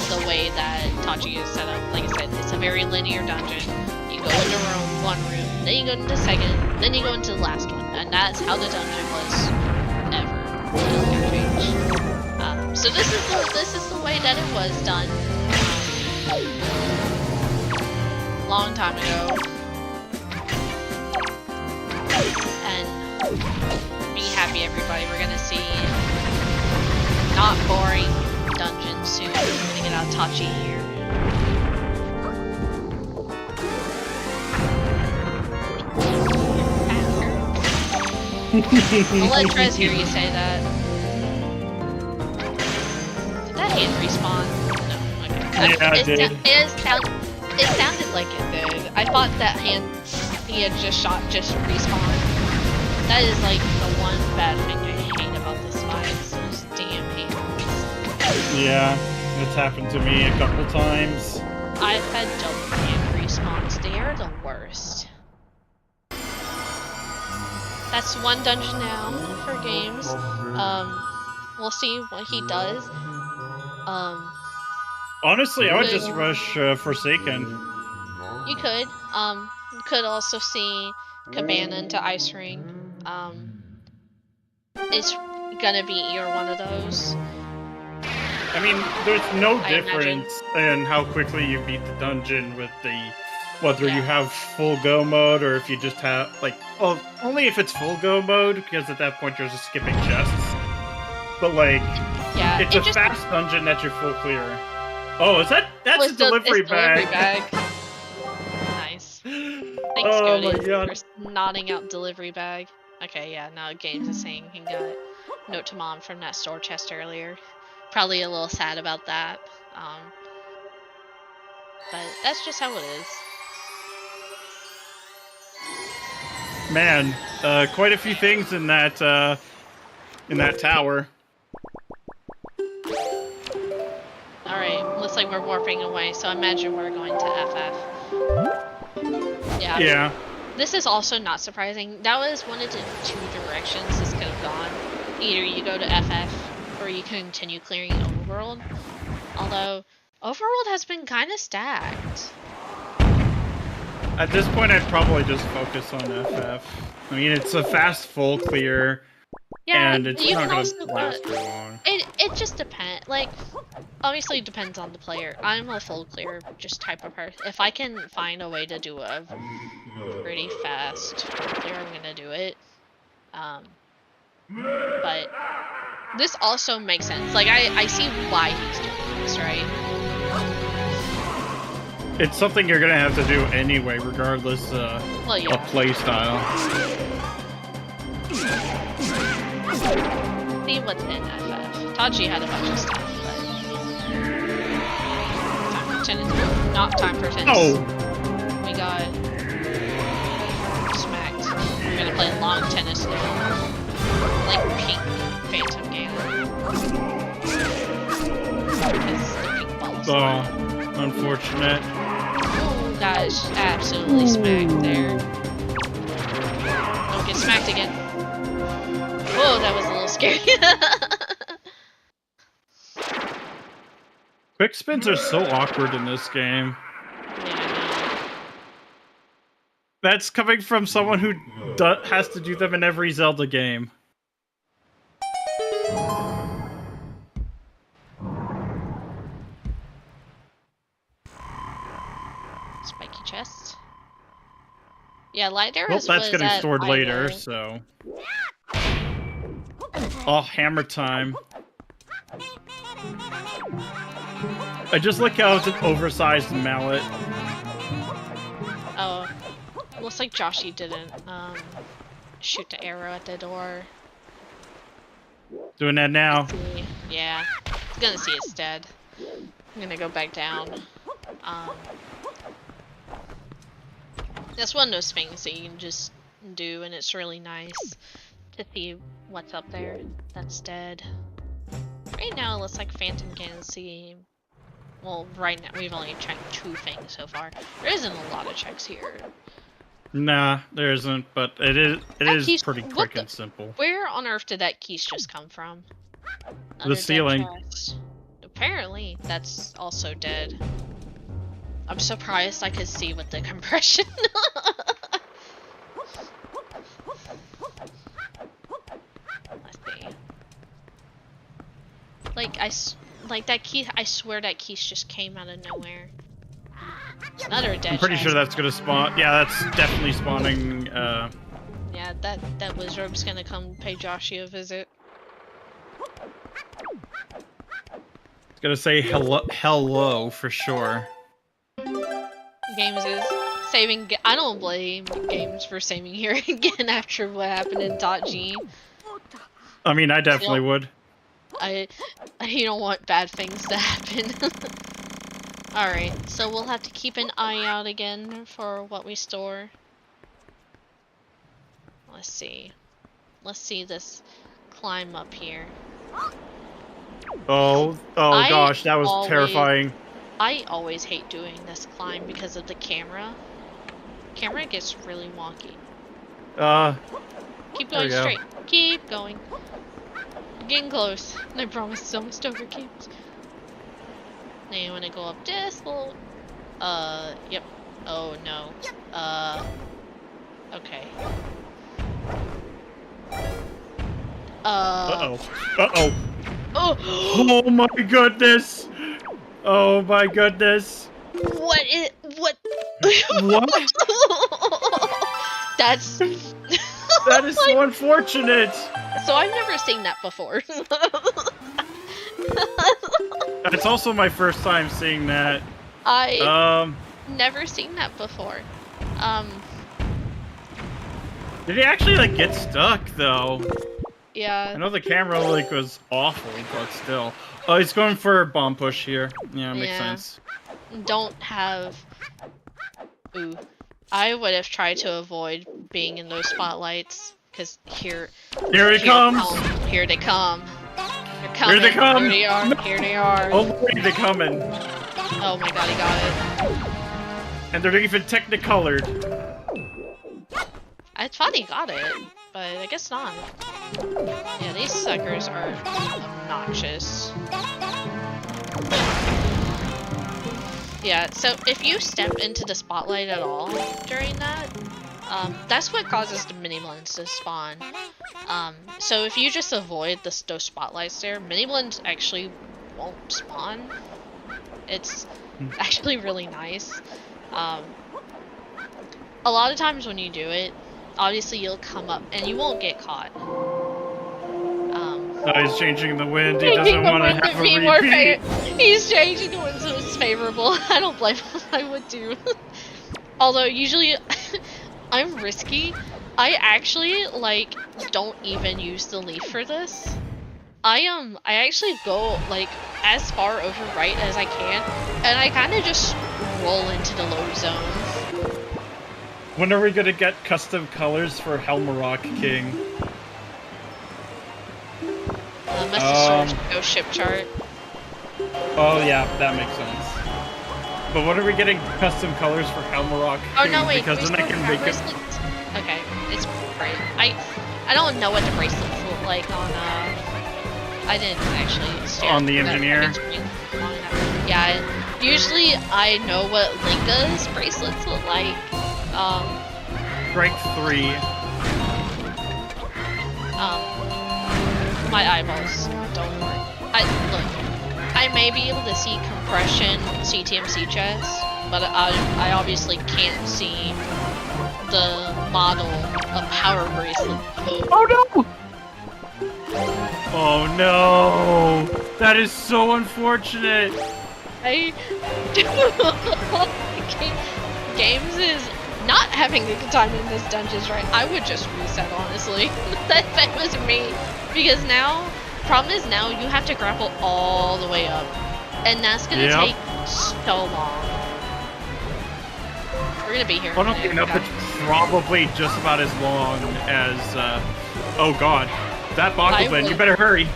the way that Tachi is set up. Like I said, it's a very linear dungeon. You go into one room, then you go into the second, then you go into the last one, and that's how the dungeon was ever. So this is the way that it was done long time ago, and be happy, everybody. We're gonna see not boring dungeons soon. We're gonna get out Tachi here. I'll let Trez hear you say that. Did that hand respawn? No, okay. Yeah, it did. It sounded like it did. I thought that hand he had just shot just respawned. That is like the one bad thing I hate about this fight, is those damn hands. Yeah, it's happened to me a couple times. I've had double hand respawns. They are the worst. That's one dungeon now for Gamez. We'll see what he does. Honestly, I would just rush Forsaken. You could. You could also see Cabana into Ice Ring. It's gonna be either one of those. I mean, there's no difference in how quickly you beat the dungeon with the whether you have full go mode or if you just have like, well, only if it's full go mode, because at that point you're just skipping chests. But like, it's a fast dungeon that you're full clear. Oh, that's a delivery bag. Nice. Thanks, Cody, for nodding out delivery bag. Okay, yeah, now Gamez is saying he got note to mom from that store chest earlier. Probably a little sad about that. But that's just how it is. Man, quite a few things in that tower. Alright, looks like we're warping away, so I imagine we're going to FF. Yeah. This is also not surprising. That was one of the two directions this could have gone. Either you go to FF, or you continue clearing Overworld. Although, Overworld has been kind of stacked. At this point, I'd probably just focus on FF. I mean, it's a fast full clear, and it's not going to last too long. It just depends. Like, obviously it depends on the player. I'm a full clear just type of person. If I can find a way to do a pretty fast full clear, I'm going to do it. But this also makes sense. Like, I see why he's doing this, right? It's something you're gonna have to do anyway, regardless of playstyle. See what's in FF. Tachi had a bunch of stuff, but time for tennis. Not time for tennis. Oh, we got smacked. We're gonna play long tennis now, like pink Phantom Gamez. Oh, unfortunate. Gosh, absolutely smacked there. Don't get smacked again. Whoa, that was a little scary. Quick spins are so awkward in this game. Yeah. That's coming from someone who has to do them in every Zelda game. Spiky chest. Yeah, light arrows. Well, that's getting stored later, so. Oh, hammer time. I just like how it's an oversized mallet. Oh, looks like Joshy didn't shoot the arrow at the door. Doing that now. Yeah, it's gonna see it's dead. I'm gonna go back down. That's one of those things that you can just do, and it's really nice to see what's up there that's dead. Right now, it looks like Phantom can see. Well, right now we've only checked 2 things so far. There isn't a lot of checks here. Nah, there isn't, but it is pretty quick and simple. Where on earth did that keys just come from? The ceiling. Apparently, that's also dead. I'm surprised I could see with the compression. Let's see. Like that key. I swear that keys just came out of nowhere. Another dead. I'm pretty sure that's gonna spawn. Yeah, that's definitely spawning. Yeah, that wizard's gonna come pay Joshua a visit. It's gonna say hello for sure. Gamez is saving. I don't blame Gamez for saving here again after what happened in .g. I mean, I definitely would. You don't want bad things to happen. Alright, so we'll have to keep an eye out again for what we store. Let's see. Let's see this climb up here. Oh gosh, that was terrifying. I always hate doing this climb because of the camera. Camera gets really wonky. Keep going straight. Keep going. Getting close. I promise it's almost over, Games. Now you wanna go up this little... yep. Oh no. Okay. Uh-oh. Uh-oh. Oh my goodness! Oh my goodness! What? What? That's... That is so unfortunate! So I've never seen that before. It's also my first time seeing that. Never seen that before. Did he actually like get stuck though? Yeah. I know the camera like was awful, but still. Oh, he's going for a bomb push here. Yeah, makes sense. Don't have... Ooh. I would have tried to avoid being in those spotlights, because here he comes! Here they come. They're coming. Here they come! Here they are. No. Here they are. Oh, look, they're coming. Oh my god, he got it. And they're even technicolored. I thought he got it, but I guess not. Yeah, these suckers are obnoxious. Yeah, so if you step into the spotlight at all during that, that's what causes the Miniblins to spawn. So if you just avoid those spotlights there, Miniblins actually won't spawn. It's actually really nice. A lot of times when you do it, obviously you'll come up and you won't get caught. Oh, he's changing the wind. He doesn't want to have a repeat. He's changing the wind so it's favorable. I don't blame him. I would do. Although usually I'm risky. I actually like don't even use the leaf for this. I actually go like as far over right as I can, and I kind of just roll into the low zones. When are we gonna get custom colors for Helmarok King? Must go ship chart. Oh yeah, that makes sense. But when are we getting custom colors for Helmarok King? Oh no, wait. Because then I can make it. Okay, it's great. I don't know what the bracelets look like on I didn't actually stand on the engineer. Yeah, usually I know what Linka's bracelets look like. Strike 3. My eyeballs don't work. Look, I may be able to see compression CTMC chest, but I obviously can't see the model of power bracelet. Oh no! Oh no! That is so unfortunate! Gamez is not having a good time in this dungeons, right? I would just reset, honestly. If it was me. Because now, problem is now you have to grapple all the way up. And that's gonna take so long. We're gonna be here. Funnily enough, it's probably just about as long as, oh god, that Boggleman, you better hurry.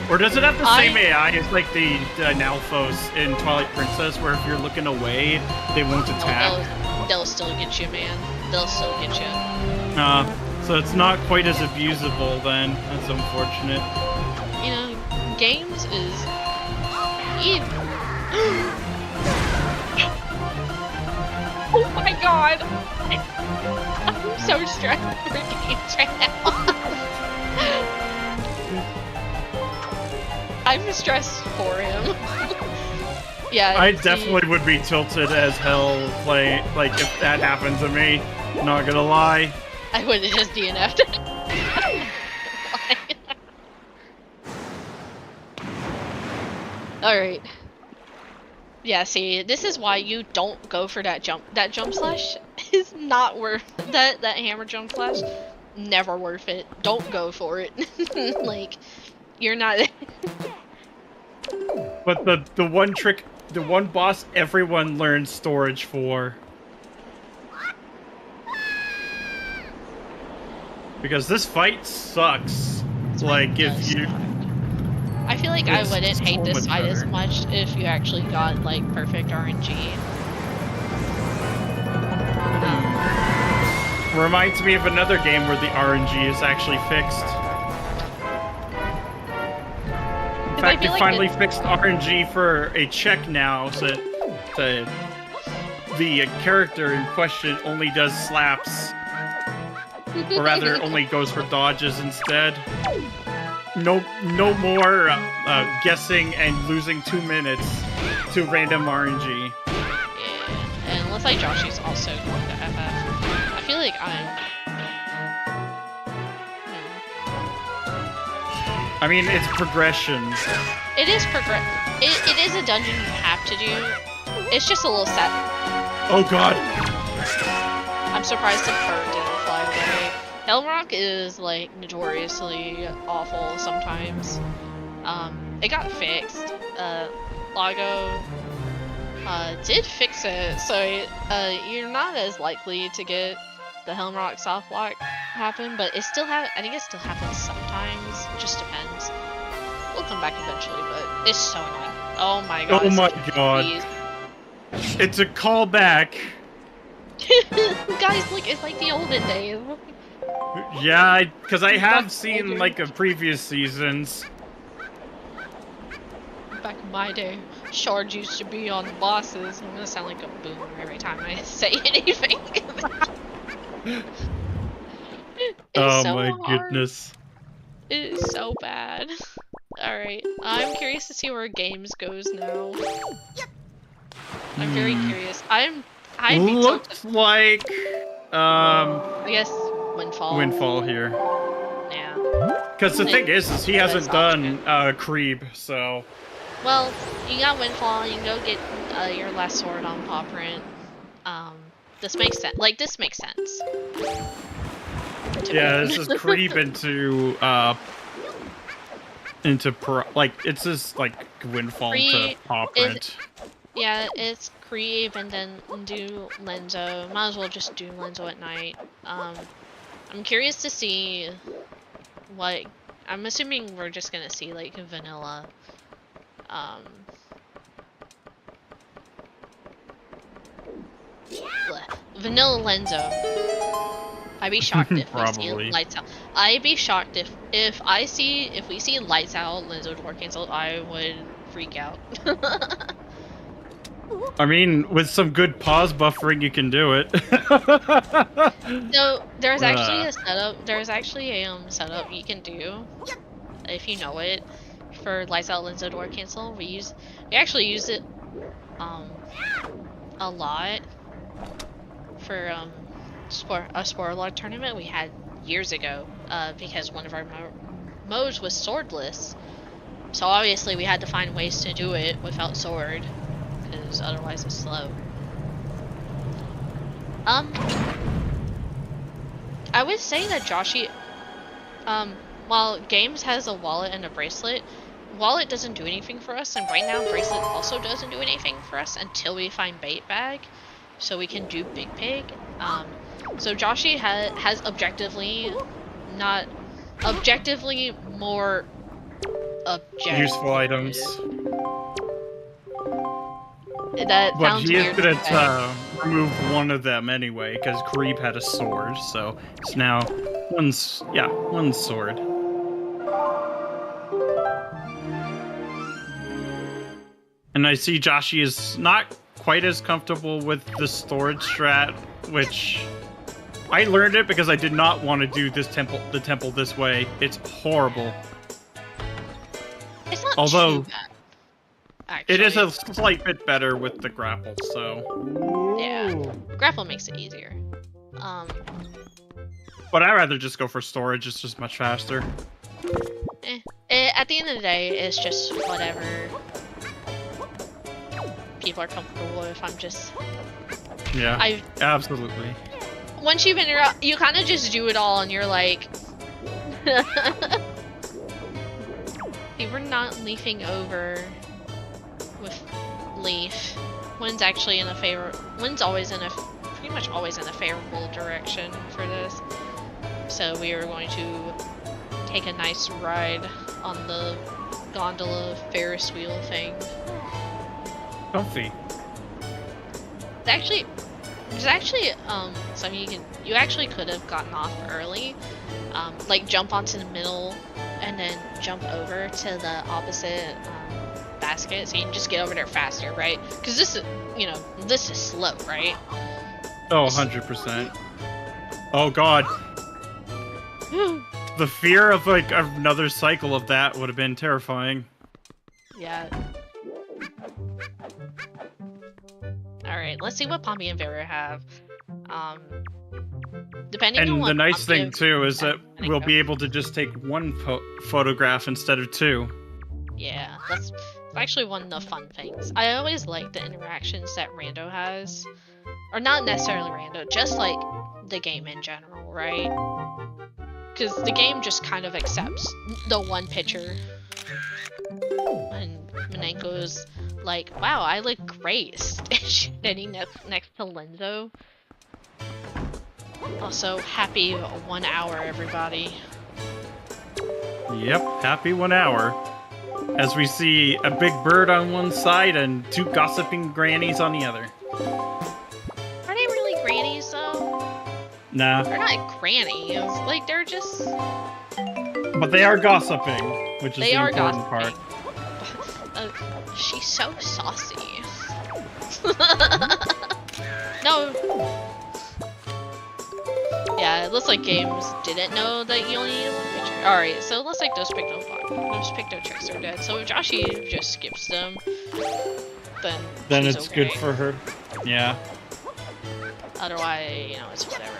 Or does it have the same AI as, like, the Nalfos in Twilight Princess, where if you're looking away, they won't attack? They'll still get you, man. They'll still get you. So it's not quite as abusable, then. That's unfortunate. You know, Gamez is... Oh my god! I'm so stressed for Gamez right now. I'm stressed for him. Yeah. I definitely would be tilted as hell playing, like, if that happened to me. Not gonna lie. I would have just DNF'd. Alright. Yeah, see, this is why you don't go for that jump. That jump slash is not worth that hammer jump slash. Never worth it. Don't go for it. Like, you're not. But the one trick, the one boss everyone learns storage for. Because this fight sucks. Like, if you... I feel like I wouldn't hate this fight as much if you actually got, like, perfect RNG. Reminds me of another game where the RNG is actually fixed. In fact, they finally fixed RNG for a check now, so that the character in question only does slaps. Or rather, only goes for dodges instead. No more guessing and losing 2 minutes to random RNG. Yeah, and it looks like Joshy's also going to FF. I feel like I mean, it's progression. It is It is a dungeon you have to do. It's just a little sad. Oh god! I'm surprised the bird didn't fly away. Helmrock is, like, notoriously awful sometimes. It got fixed. Lago did fix it, so you're not as likely to get the Helmrock soft lock happen, but it still I think it still happens sometimes. It just depends. We'll come back eventually, but it's so annoying. Oh my god. Oh my god. It's a callback. Guys, look, it's like the olden days. Yeah, because I have seen, like, previous seasons. Back in my day, shards used to be on the bosses. I'm gonna sound like a boomer every time I say anything. Oh so my hard. goodness. It is so bad. Alright, I'm curious to see where Gamez goes now. I'm very curious. Looks like, I guess Windfall. Windfall here. Yeah. Because the thing is he hasn't done Creeb, so... Well, you got Windfall, you can go get your last sword on Paw Print. This makes sense. Like, this makes sense. Yeah, this is Creeb like, it's just, like, Windfall to Paw Print. Yeah, it's Creeb and then do Lenzo. Might as well just do Lenzo at night. I'm curious to see what... I'm assuming we're just gonna see, like, vanilla. Vanilla Lenzo. I'd be shocked if we see Lights Out. I'd be shocked if we see Lights Out Lenzo Door Cancel, I would freak out. I mean, with some good pause buffering, you can do it. So there's actually a setup. There's actually a setup you can do if you know it for Lights Out Lenzo Door Cancel. We actually use it a lot for a Spore Log tournament we had years ago because one of our modes was swordless. So obviously we had to find ways to do it without sword, because otherwise it's slow. I would say that Joshy, while Gamez has a wallet and a bracelet, while it doesn't do anything for us, and right now Bracelet also doesn't do anything for us until we find Bait Bag, so we can do Big Pig. So Joshy has objectively more useful items. That but sounds he is weird. But he is gonna remove one of them anyway, because Creep had a sword, so it's now one sword. And I see Joshy is not quite as comfortable with the storage strat, which I learned it because I did not want to do the temple this way. It's horrible. It's not Although too bad, actually. It is a slight bit better with the grapple, so yeah, grapple makes it easier. But I'd rather just go for storage. It's just much faster. At the end of the day, it's just whatever people are comfortable with. I'm just... Yeah, absolutely. Once you've been around, you kind of just do it all, and you're like... Hey, we're not leafing over with Leaf. Wind's actually in a Wind's always in a... pretty much always in a favorable direction for this. So we are going to take a nice ride on the gondola Ferris wheel thing. Comfy. There's actually something you actually could have gotten off early, like jump onto the middle and then jump over to the opposite basket, so you can just get over there faster, right? Because this is, this is slow, right? Oh, 100%. Oh god. The fear of like another cycle of that would have been terrifying. Yeah. Alright, let's see what Pompey and Vera have. Depending on what the nice Pompey thing too is that we'll be able to just take one photograph instead of two. Yeah, that's actually one of the fun things. I always like the interactions that Rando has. Or not necessarily Rando, just like the game in general, right? Because the game just kind of accepts the one picture. And Minenko's like, wow, I look great standing next to Lenzo. Also, happy 1 hour, everybody. Yep, happy 1 hour. As we see a big bird on one side and two gossiping grannies on the other. Are they really grannies, though? Nah. They're not grannies. Like, they're just... But they are gossiping, which is the important part. She's so saucy. No. Yeah, it looks like Gamez didn't know that you only needed one picture. Alright, so it looks like those picto checks are dead. So if Joshy just skips them, then it's okay. Good for her. Yeah. Otherwise, it's whatever.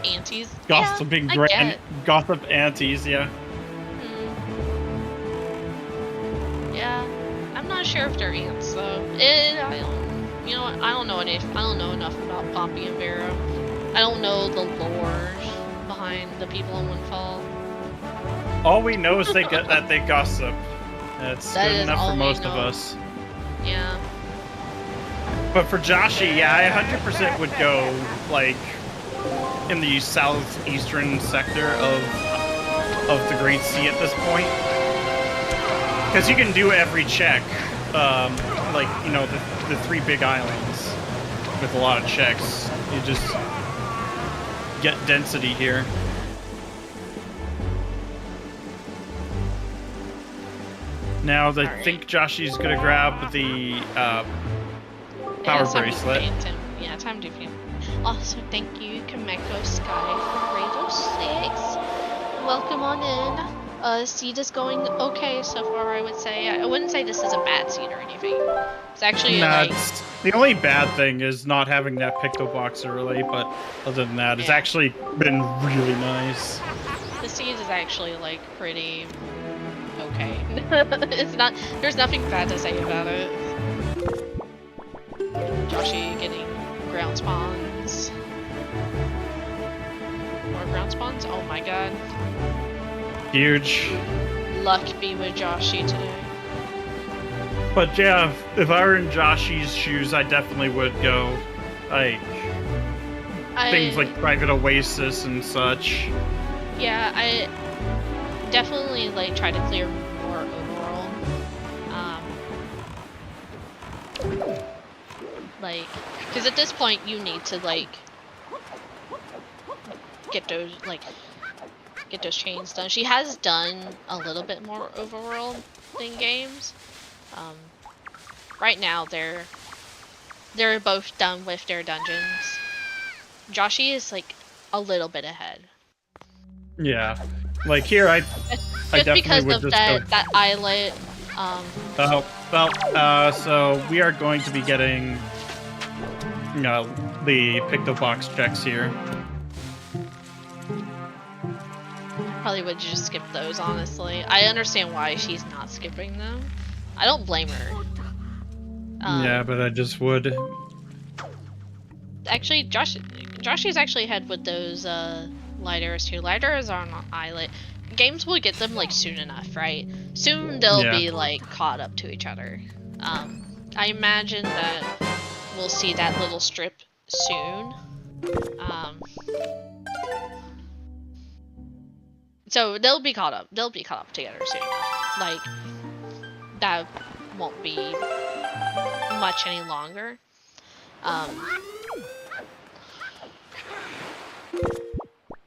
Aunties? Gossiping gossip aunties, yeah. Yeah, I'm not sure if they're ants though. I don't know enough about Pompey and Vera. I don't know the lore behind the people in Windfall. All we know is that they gossip. That's good enough for most of us. Yeah. But for Joshy, yeah, I 100% would go like in the southeastern sector of the Great Sea at this point. Because you can do every check, like, the three big islands with a lot of checks. You just get density here. Now, I think Joshy's gonna grab the power bracelet. Yeah, time to defeat him. Also, thank you, Kameko Sky, for Grado 6. Welcome on in. Seed is going okay so far, I would say. I wouldn't say this is a bad seed or anything. It's actually the only bad thing is not having that picto box early, but other than that, it's actually been really nice. The seed is actually like pretty okay. There's nothing bad to say about it. Joshy getting ground spawns. More ground spawns? Oh my god. Huge. Luck be with Joshy today. But yeah, if I were in Joshy's shoes, I definitely would go, like, things like Private Oasis and such. Yeah, I definitely, like, try to clear more overworld. Like, because at this point, you need to, like, get those chains done. She has done a little bit more overworld than Games. Right now they're both done with their dungeons. Joshy is like a little bit ahead. Yeah, like here I definitely because would of just that islet. So we are going to be getting, you know, the Picto Box checks here. Probably would just skip those, honestly. I understand why she's not skipping them. I don't blame her. Yeah, but I just would. Actually, Joshy's actually ahead with those light arrows too. Light arrows are on islet. Games will get them like soon enough, right? Soon they'll be like caught up to each other. I imagine that we'll see that little strip soon. So they'll be caught up. They'll be caught up together soon. Like, that won't be much any longer.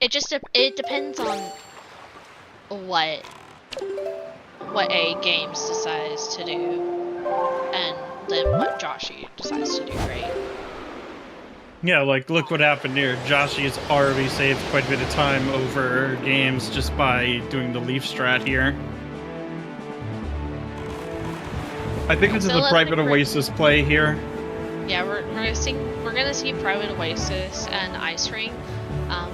It depends on what Games decides to do, and then what Joshy decides to do, right? Yeah, like, look what happened here. Joshy has already saved quite a bit of time over Games just by doing the leaf strat here. I think this is a Private Oasis play here. Yeah, we're gonna see Private Oasis and Ice Ring.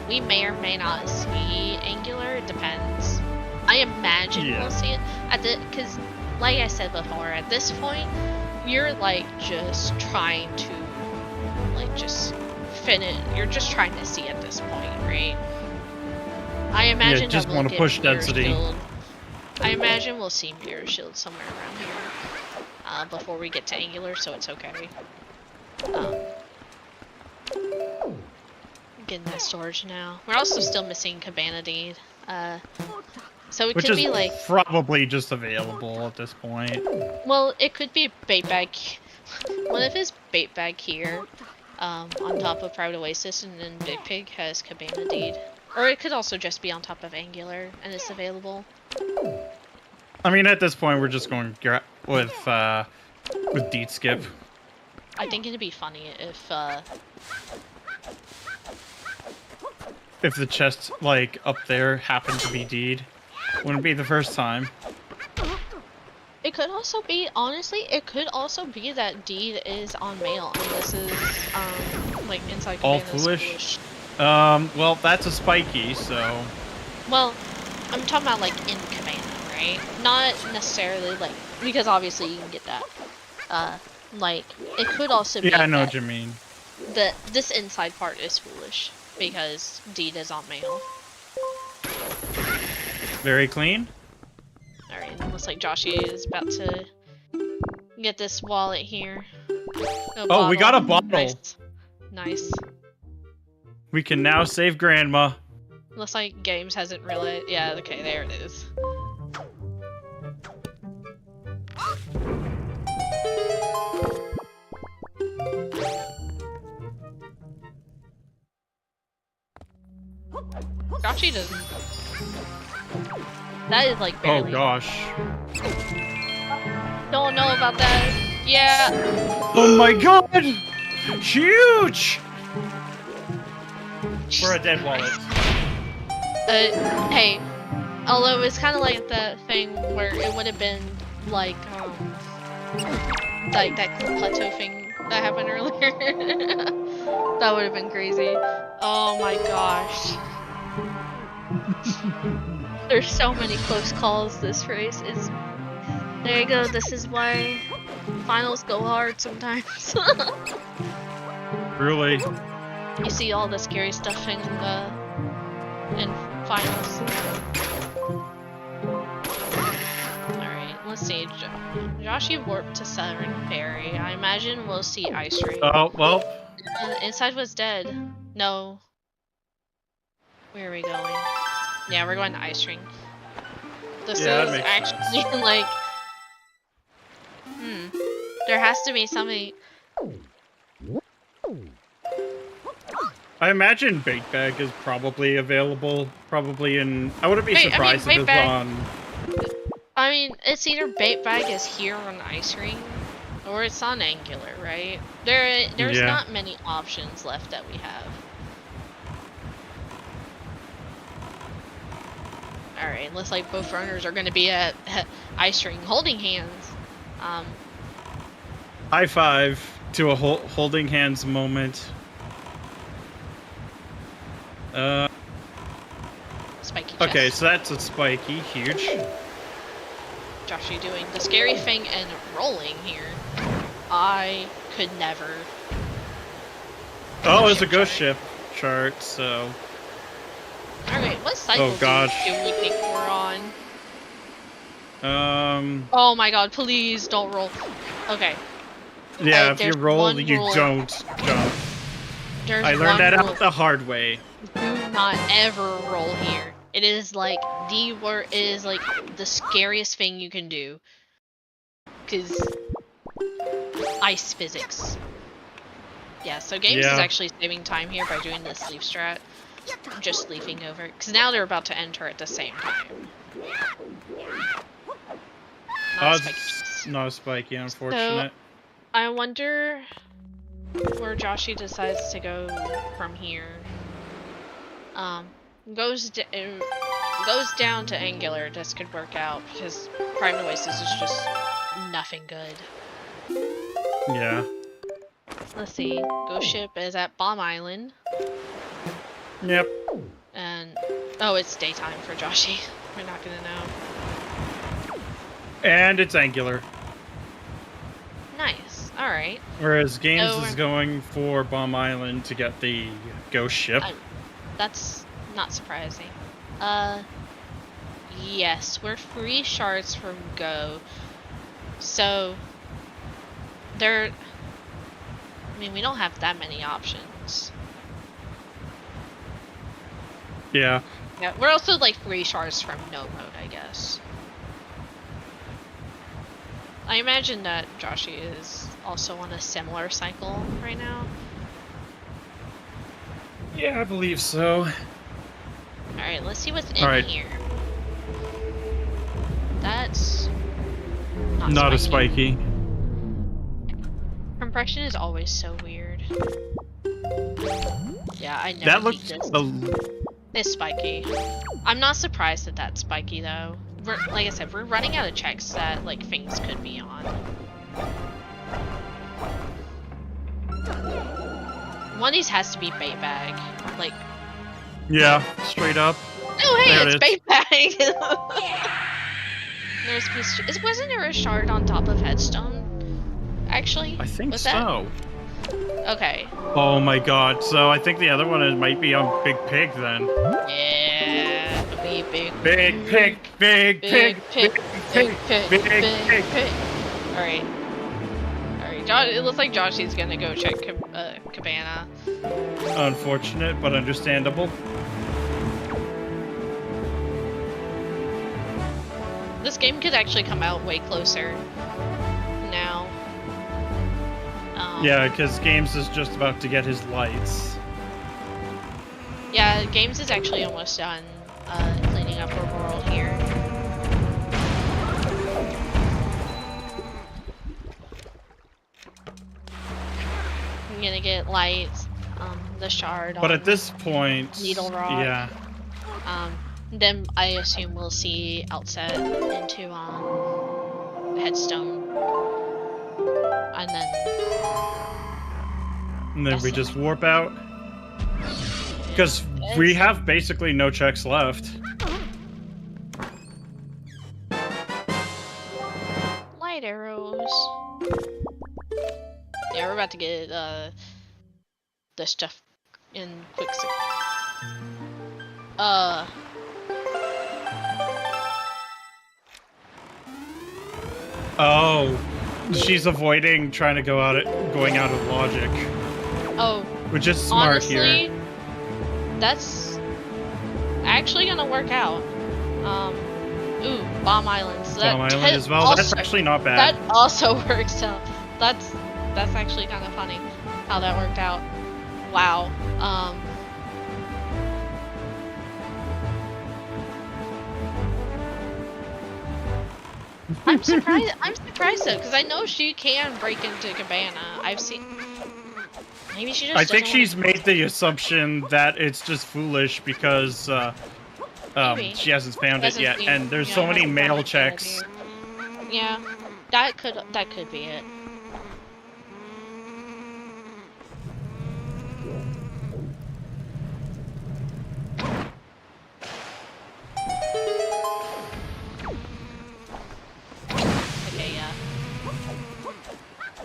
We may or may not see Angular. It depends. I imagine we'll see it because, like I said before, at this point, you're like just trying to just finish. You're just trying to see at this point, right? I imagine just want to push density. Shield. I imagine we'll see Mirror Shield somewhere around here before we get to Angular, so it's okay. Getting that storage now. We're also still missing Cabana Deed. So it could be like probably just available at this point. Well, it could be bait bag. What if it's bait bag here, on top of Private Oasis, and then Big Pig has Cabana Deed, or it could also just be on top of Angular and it's available. I mean, at this point, we're just going with Deed Skip. I think it'd be funny if the chest, like, up there happened to be Deed. Wouldn't be the first time. It could also be, honestly, it could also be that Deed is on mail, and this is, like, inside All Cabana's foolish? Well, that's a spiky, so... Well, I'm talking about, like, in Cabana, right? Not necessarily, like, because obviously you can get that. Like, it could also be I know what you mean. This inside part is foolish, because Deed is on mail. Very clean. Alright, looks like Joshy is about to get this wallet here. Oh, we got a bottle. Nice. We can now save Grandma. Looks like Games hasn't realized. Yeah, okay, there it is. Joshy doesn't. That is like barely. Oh gosh. Don't know about that. Yeah. Oh my god! Huge! For a dead wallet. Hey. Although it's kind of like that thing where it would have been like that plateau thing that happened earlier. That would have been crazy. Oh my gosh. There's so many close calls this race. There you go, this is why finals go hard sometimes. Really? You see all the scary stuff in finals. see. Joshy warped to Southern Ferry. I imagine we'll see Ice Ring. Oh, well. Inside was dead. No. Where are we going? Yeah, we're going to Ice Ring. This is actually sense. Like... There has to be something... I imagine Bait Bag is probably available. Probably in... I wouldn't be surprised if it's on... I mean, it's either Bait Bag is here on Ice Ring, or it's on Angular, right? There's not many options left that we have. Alright, looks like both runners are going to be at Ice Ring holding hands. High five to a holding hands moment. Spiky chest. Okay, so that's a spiky, huge. Joshy doing the scary thing and rolling here. I could never. Oh, it's a ghost ship chart, so... Alright, what cycle do we think we're on? Oh my god, please don't roll. Okay. Yeah, if you roll, you don't jump. I learned that out the hard way. Do not ever roll here. It is like the scariest thing you can do. Cause ice physics. Yeah, so Gamez is actually saving time here by doing this sleep strat. Just leafing over, because now they're about to enter at the same time. Not spiky, unfortunate. So, I wonder where Joshy decides to go from here. Goes down to Angular. This could work out because Prime Oasis is just nothing good. Yeah. Let's see. Ghost ship is at Bomb Island. Yep. And oh, it's daytime for Joshy. We're not gonna know. And it's Angular. Nice. All right. Whereas Gamez is going for Bomb Island to get the ghost ship. That's not surprising. Yes, we're 3 shards from Go. So I mean, we don't have that many options. Yeah. Yeah, we're also like 3 shards from no mode, I guess. I imagine that Joshy is also on a similar cycle right now. Yeah, I believe so. Alright, let's see what's in here. That's not a spiky. Compression is always so weird. Yeah, I never beat this. It's spiky. I'm not surprised that that's spiky though. Like I said, we're running out of checks that like things could be on. One of these has to be bait bag. Like. Yeah, straight up. Oh hey, it's bait bag. Wasn't there a shard on top of Headstone? Actually, I think so. Okay. Oh my god, so I think the other one might be on Big Pig then. Yeah, big pig. Big pig, big pig, big pig, big pig. Alright. It looks like Joshy's gonna go check Cabana. Unfortunate, but understandable. This game could actually come out way closer now. Yeah, because Gamez is just about to get his lights. Yeah, Gamez is actually almost done cleaning up our world here. I'm gonna get lights, the shard. But at this point, Needle Rock. Yeah. Then I assume we'll see outset into Headstone, and then we just warp out because we have basically no checks left. Light arrows. Yeah, we're about to get the stuff in quick Oh, she's avoiding trying to going out of logic. Oh, which is smart honestly, here. That's actually gonna work out. Ooh, Bomb Islands. Bomb Island as well. Also, that's actually not bad. That also works out. That's actually kind of funny how that worked out. Wow. I'm surprised. I'm surprised though, because I know she can break into Cabana. I've seen. Maybe she just. I think she's made the assumption that it's just foolish because she hasn't found it yet, and there's so many mail checks. Yeah, that could be it. Okay, yeah.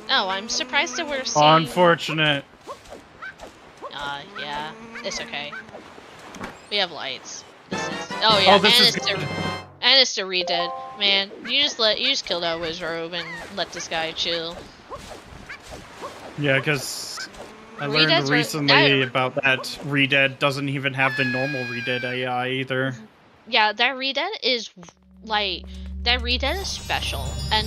No, I'm surprised that we're seeing... Unfortunate. Yeah, it's okay. We have lights. This is... Oh yeah, and it's the re-dead. Man, you just kill that Wizrobe and let this guy chill. Yeah, because I learned recently about that re-dead doesn't even have the normal re-dead AI either. Yeah, that re-dead is like... That re-dead is special, and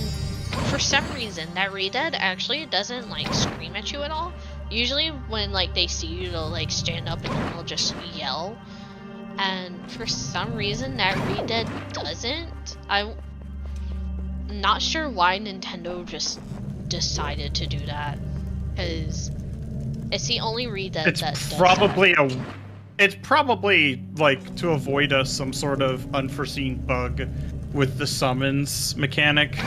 for some reason, that re-dead actually doesn't like scream at you at all. Usually when like they see you, they'll like stand up and they'll just yell. And for some reason, that re-dead doesn't. I'm not sure why Nintendo just decided to do that, because it's the only re-dead that does that. It's probably like to avoid some sort of unforeseen bug with the summons mechanic.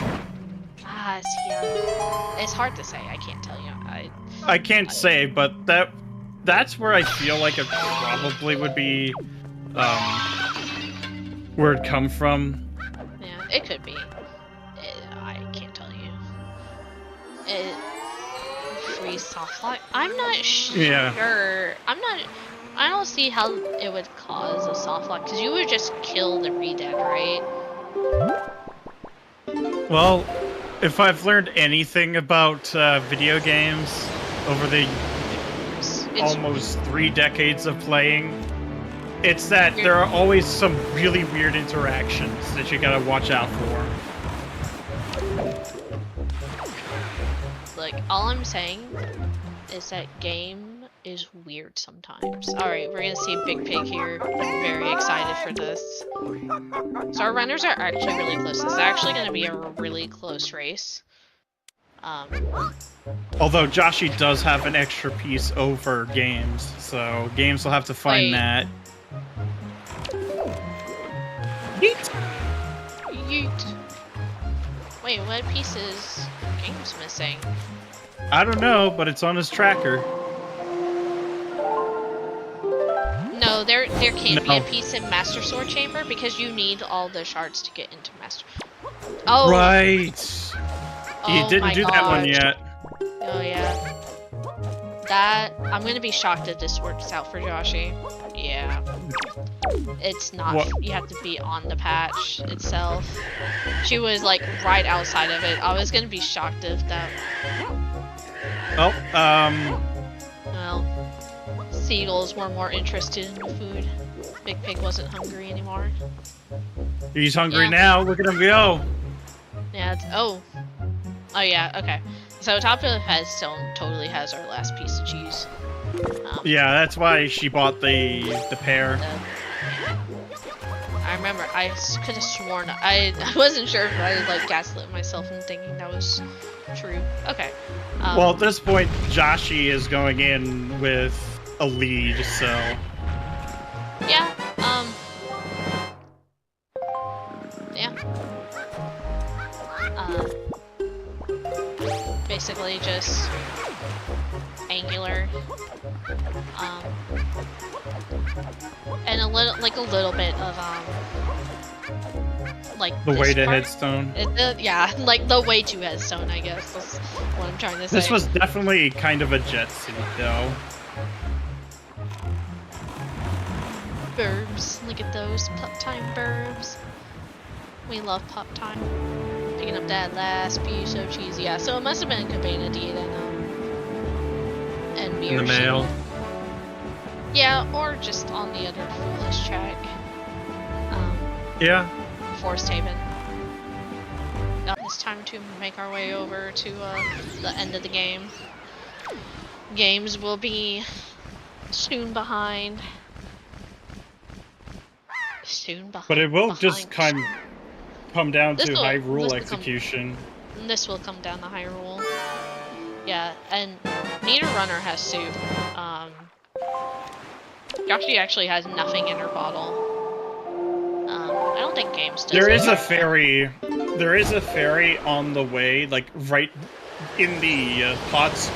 It's hard to say. I can't tell you. I can't say, but that's where I feel like it probably would be where it come from. Yeah, it could be. I can't tell you. Free soft lock. I'm not sure. Yeah. I don't see how it would cause a soft lock, because you would just kill the re-dead, right? Well, if I've learned anything about video games over the almost 3 decades of playing, it's that there are always some really weird interactions that you gotta watch out for. Like, all I'm saying is that game is weird sometimes. Alright, we're gonna see Big Pig here. I'm very excited for this. So our runners are actually really close. This is actually gonna be a really close race. Although Joshy does have an extra piece over Gamez, so Gamez will have to find that. Yeet! Yeet! Wait, what piece is Gamez missing? I don't know, but it's on his tracker. No, there can't be a piece in Master Sword Chamber because you need all the shards to get into Master. Oh, right. You didn't do that one yet. Oh yeah. That I'm gonna be shocked if this works out for Joshy. Yeah. It's not. What? You have to be on the patch itself. She was like right outside of it. I was gonna be shocked if that. Oh, well, seagulls were more interested in the food. Big Pig wasn't hungry anymore. He's hungry now. Look at him go. Yeah. Oh yeah. Okay. So top of the headstone totally has our last piece of cheese. Yeah, that's why she bought the pear. I remember. I could have sworn I wasn't sure if I like gaslit myself in thinking that was true. Okay. Well, at this point, Joshy is going in with a lead, so. Yeah. Yeah. Basically just angular. And a little bit of like the way to headstone. Yeah, like the way to headstone, I guess. That's what I'm trying to say. This was definitely kind of a jet suit, though. Burbs, look at those pup time burbs. We love pup time. Picking up that last piece of cheese. Yeah, so it must have been a Cabana deed and In the mail. Yeah, or just on the other Foolish track. Yeah. Forest Haven. It's time to make our way over to the end of the game. Games will be soon behind. But it will just come down to Hyrule execution. This will come down to Hyrule. Yeah, and Nita Runner has soup. Yoshi actually has nothing in her bottle. I don't think Games does. There is a ferry. There is a ferry on the way, like right in the pots,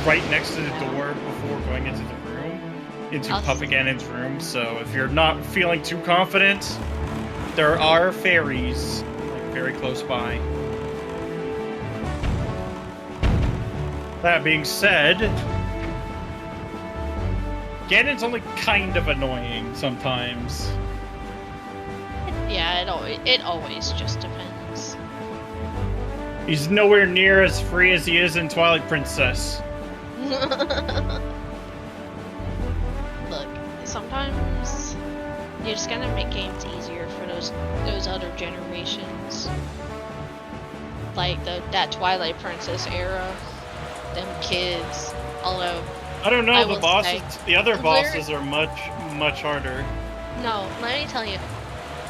right next to the door before going into the room, into Puppagannon's room. So if you're not feeling too confident, there are ferries like very close by. That being said, Ganon's only kind of annoying sometimes. Yeah, it always just depends. He's nowhere near as free as he is in Twilight Princess. Look, sometimes you just gotta make games easier for those other generations. Like that Twilight Princess era. Them kids. Although I don't know, the other bosses are much harder. No, let me tell you.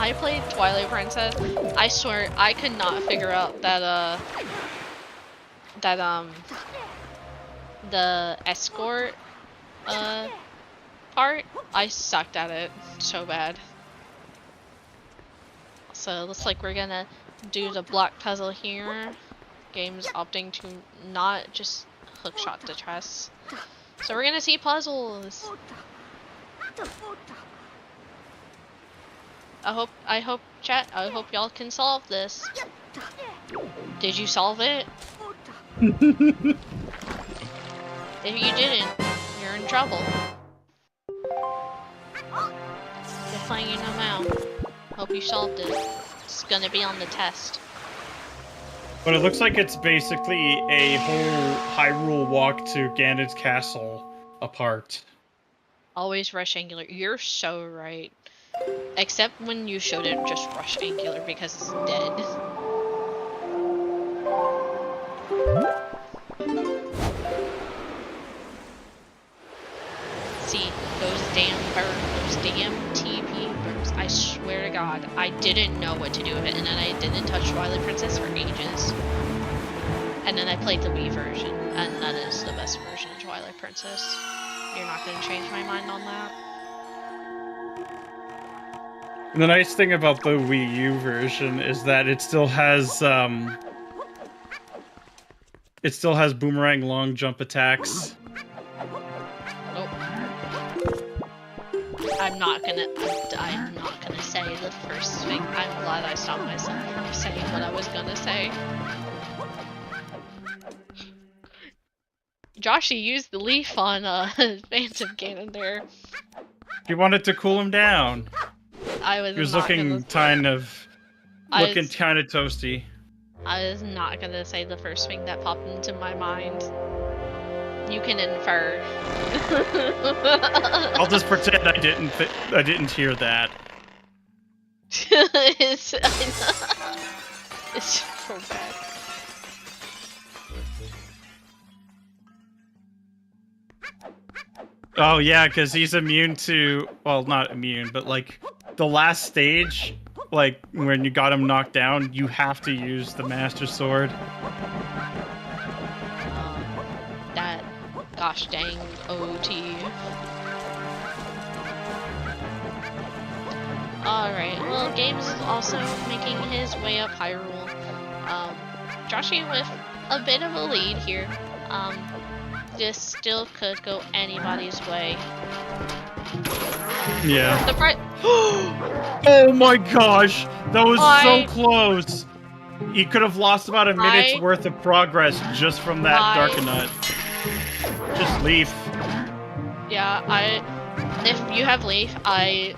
I played Twilight Princess. I swear I could not figure out that the escort part. I sucked at it so bad. So it looks like we're gonna do the block puzzle here. Game's opting to not just hookshot the chest. So we're gonna see puzzles. I hope chat, I hope y'all can solve this. Did you solve it? If you didn't, you're in trouble. Just letting you know now. Hope you solved it. It's gonna be on the test. But it looks like it's basically a whole Hyrule walk to Ganon's castle apart. Always rush angular. You're so right. Except when you showed it just rush angular because it's dead. See, those damn birds, those damn TP birds. I swear to God, I didn't know what to do with it, and then I didn't touch Twilight Princess for ages. And then I played the Wii version, and that is the best version of Twilight Princess. You're not gonna change my mind on that. And the nice thing about the Wii U version is that it still has boomerang long jump attacks. Nope. I'm not gonna say the first thing. I'm glad I stopped myself from saying what I was gonna say. Joshy used the leaf on Phantom Ganon there. He wanted to cool him down. He was looking kind of toasty. I was not gonna say the first thing that popped into my mind. You can infer. I'll just pretend I didn't hear that. It's so bad. Oh yeah, because he's immune to, well, not immune, but like the last stage, like when you got him knocked down, you have to use the Master Sword. That gosh dang OT. Alright, well, Gamez is also making his way up Hyrule. Joshy with a bit of a lead here. This still could go anybody's way. Yeah. Oh my gosh! That was so close! He could have lost about a minute's worth of progress just from that Darkanut. Just Leaf. Yeah, if you have Leaf, I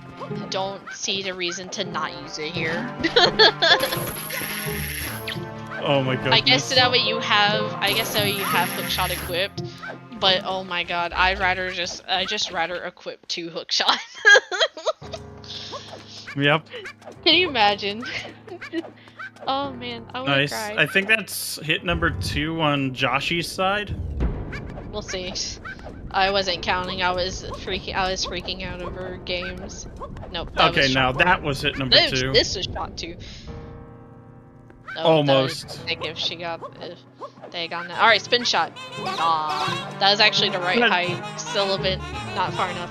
don't see the reason to not use it here. Oh my goodness. I guess that way you have hookshot equipped, but oh my god, I just rather equip 2 hookshot. Yep. Can you imagine? Oh man, I would have Nice. cried. I think that's hit number 2 on Joshy's side. We'll see. I wasn't counting. I was freaking out over games. Nope. That Okay, was now shot that 1. was hit number 2. This was shot 2. Oh, Almost. That was sick if she got they got that. All right, spin shot. Ah, that was actually the right height. Still a bit not far enough.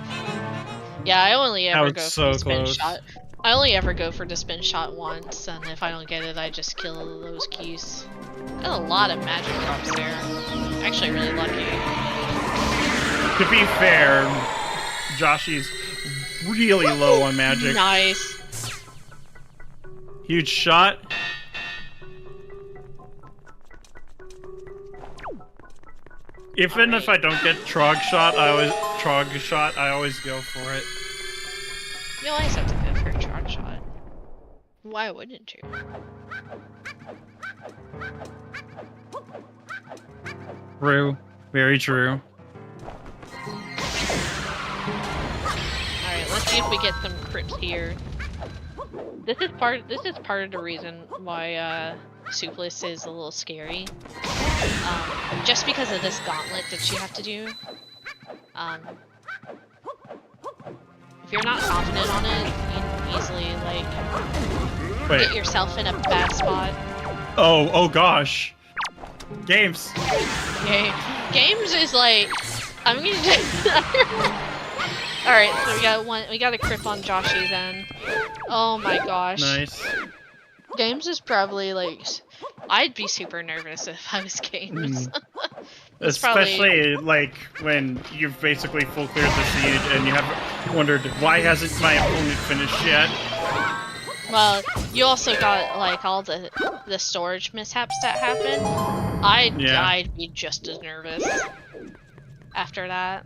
Yeah, I only ever go for the spin shot. I only ever go for the spin shot once, and if I don't get it, I just kill those keys. Got a lot of magic drops there. Actually, really lucky. To be fair, Joshy's really low on magic. Nice. Huge shot. Even if I don't get Trog shot, I always go for it. You always have to go for a Trog shot. Why wouldn't you? True. Very true. Alright, let's see if we get some crypts here. This is part of the reason why Soupless is a little scary. Just because of this gauntlet that you have to do. If you're not confident on it, you can easily like get yourself in a bad spot. Oh gosh. Games. Okay. Games is like I'm gonna Alright, so we got a crypt on Joshy's end. Oh my gosh. Nice. Games is probably like I'd be super nervous if I was Games. Especially like when you've basically full cleared the siege and you have wondered why hasn't my opponent finished yet. Well, you also got like all the storage mishaps that happened. I'd be just as nervous after that.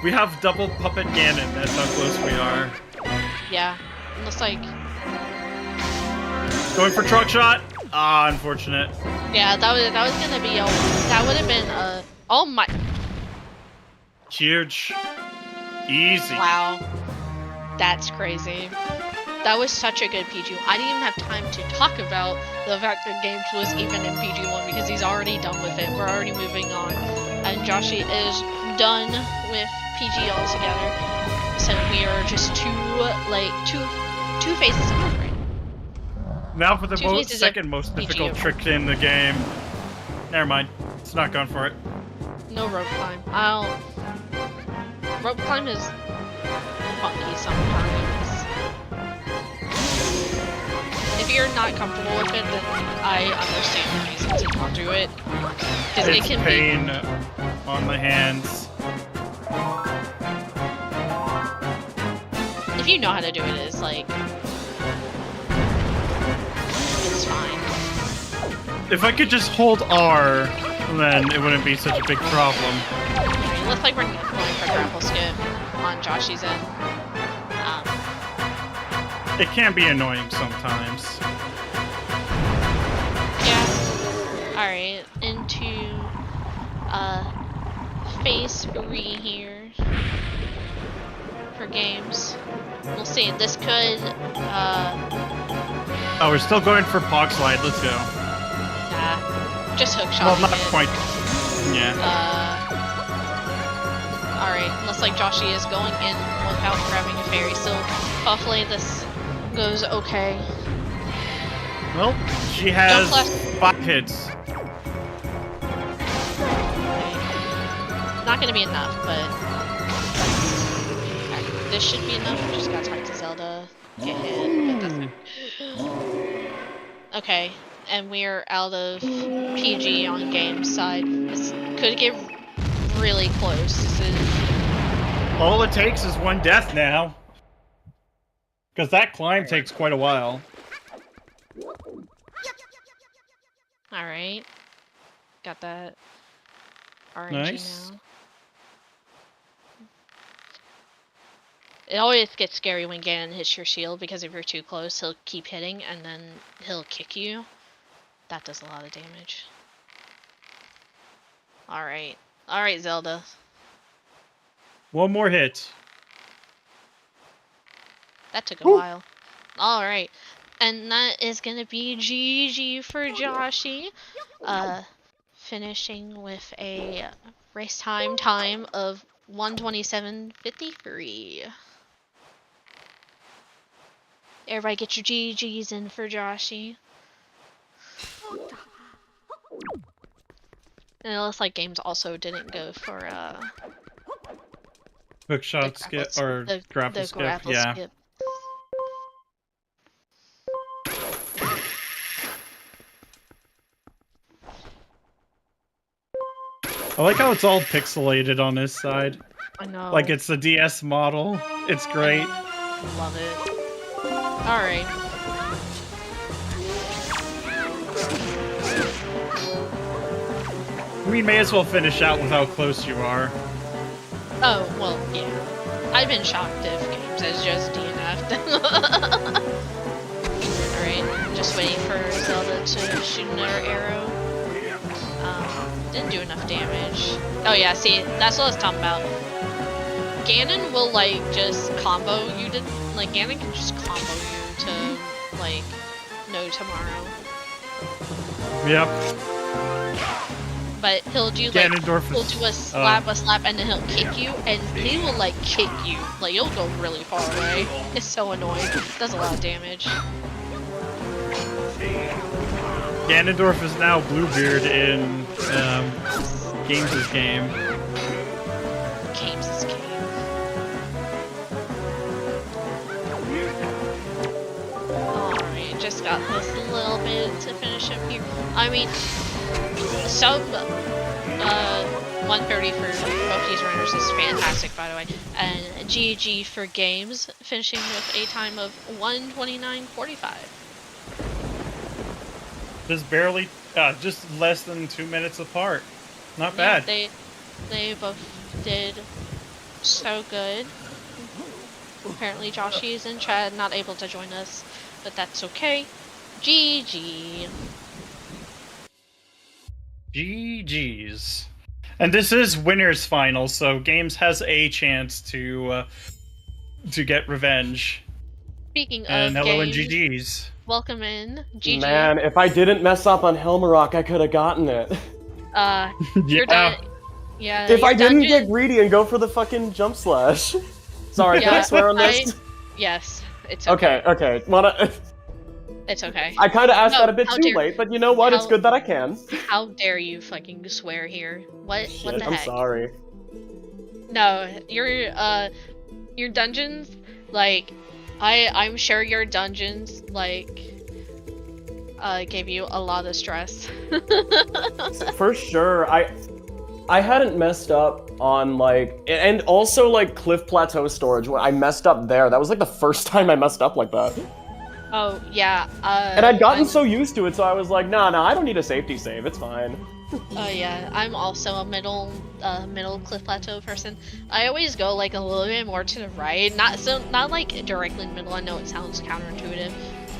We have double puppet Ganon, that's how close we are. Yeah. Looks like going for truck shot? Ah, unfortunate. yeah, that was gonna be that would have been oh my huge. Easy. wow. That's crazy. That was such a good PG. I didn't even have time to talk about the fact that Games was even in PG1 because he's already done with it. We're already moving on. And Joshy is done with PG altogether. So we are just two phases of it. Now for the second most difficult trick in the game. Never mind. It's not going for it. No rope climb. Rope climb is funky sometimes. If you're not comfortable with it, then I understand the reason to not do it. Because it can pain on the hands. If you know how to do it, it's like it's fine. If I could just hold R, then it wouldn't be such a big problem. It looks like we're going for grapple skip on Joshy's end. It can be annoying sometimes. Yeah. Alright, into phase 3 here for Games. We'll see. This could oh, we're still going for Pog Slide. Let's go. Nah. Just hook shot. Well, not quite. Yeah. Alright, looks like Joshy is going in without grabbing a fairy, so hopefully this goes okay. Well, she has 5 hits. Not gonna be enough, but this should be enough. We just gotta talk to Zelda, get hit, but doesn't. Okay, and we're out of PG on Game's side. This could get really close. This is... All it takes is 1 death now. Because that climb takes quite a while. Alright. Got that RNG nice. now. It always gets scary when Ganon hits your shield, because if you're too close, he'll keep hitting, and then he'll kick you. That does a lot of damage. Alright. Alright, Zelda. One more hit. That took a while. Alright. And that is gonna be GG for Joshi. Finishing with a race time of 1:27:53. Everybody get your GGs in for Joshi. And it looks like Gamez also didn't go for Hook shot skip or grapple skip. Yeah. Skip. I like how it's all pixelated on this side. I know. Like it's a DS model. It's great. Love it. Alright. We may as well finish out with how close you are. Oh, well, yeah. I've been shocked if Gamez has just DNF'd. Alright, just waiting for Zelda to shoot another arrow. Didn't do enough damage. Oh yeah, see, that's what I was talking about. Ganon will, like, just combo you to, like, Ganon can just combo you to, like, no tomorrow. Yep. But he'll do, like, Ganondorf he'll do a slap, and then he'll kick you, and he will, like, kick you. Like, you'll go really far away. It's so annoying. Does a lot of damage. Ganondorf is now Bluebeard in Gamez' game. Gamez' game. Alright, just got this a little bit to finish up here. I mean, sub 130 for both these runners is fantastic, by the way. And GG for Gamez, finishing with a time of 1:29:45. Just barely, just less than 2 minutes apart. Not bad. Yeah, they both did so good. Apparently Joshi is in chat, not able to join us, but that's okay. GG. GG's. And this is winner's final, so Gamez has a chance to get revenge. Speaking and of hello and Gamez, GG's. welcome in. GG. Man, if I didn't mess up on Helmarok, I could have gotten it. You're done. Yeah. If I didn't dungeon... get greedy and go for the fucking jump slash. Sorry, can I swear on this? Yes, it's okay. Okay. It's okay. I kind of asked that a bit too late, but you know what? It's good that I can. How dare you fucking swear here? What the heck? I'm sorry. No, your dungeons, like, I'm sure your dungeons, like, gave you a lot of stress. For sure. I hadn't messed up on, like, and also, like, Cliff Plateau storage. When I messed up there, that was, like, the first time I messed up like that. Oh, yeah, and I'd gotten so used to it, so I was like, nah, I don't need a safety save, it's fine. Oh yeah, I'm also a middle Cliff Plateau person. I always go, like, a little bit more to the right, not like directly in the middle. I know it sounds counterintuitive,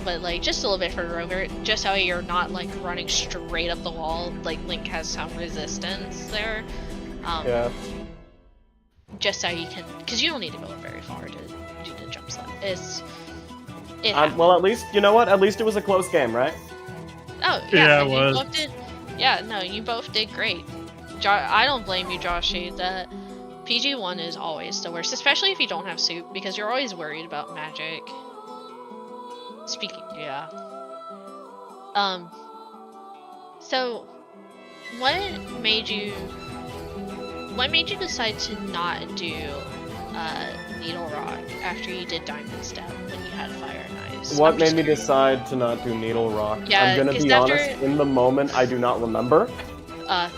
but, like, just a little bit further over, just so you're not, like, running straight up the wall. Like, Link has some resistance there. Yeah. Just so you can, because you don't need to go very far to do the jump slap. Well, at least, you know what? At least it was a close game, right? Oh, yeah, it was. Both did, yeah, no, you both did great. I don't blame you, Joshi. The PG1 is always the worst, especially if you don't have soup, because you're always worried about magic. Yeah. So, what made you decide to not do Needle Rock after you did Diamond Step when you had Fire and Ice? What made me decide to not do Needle Rock? Yeah, I'm gonna be honest, in the moment I do not remember.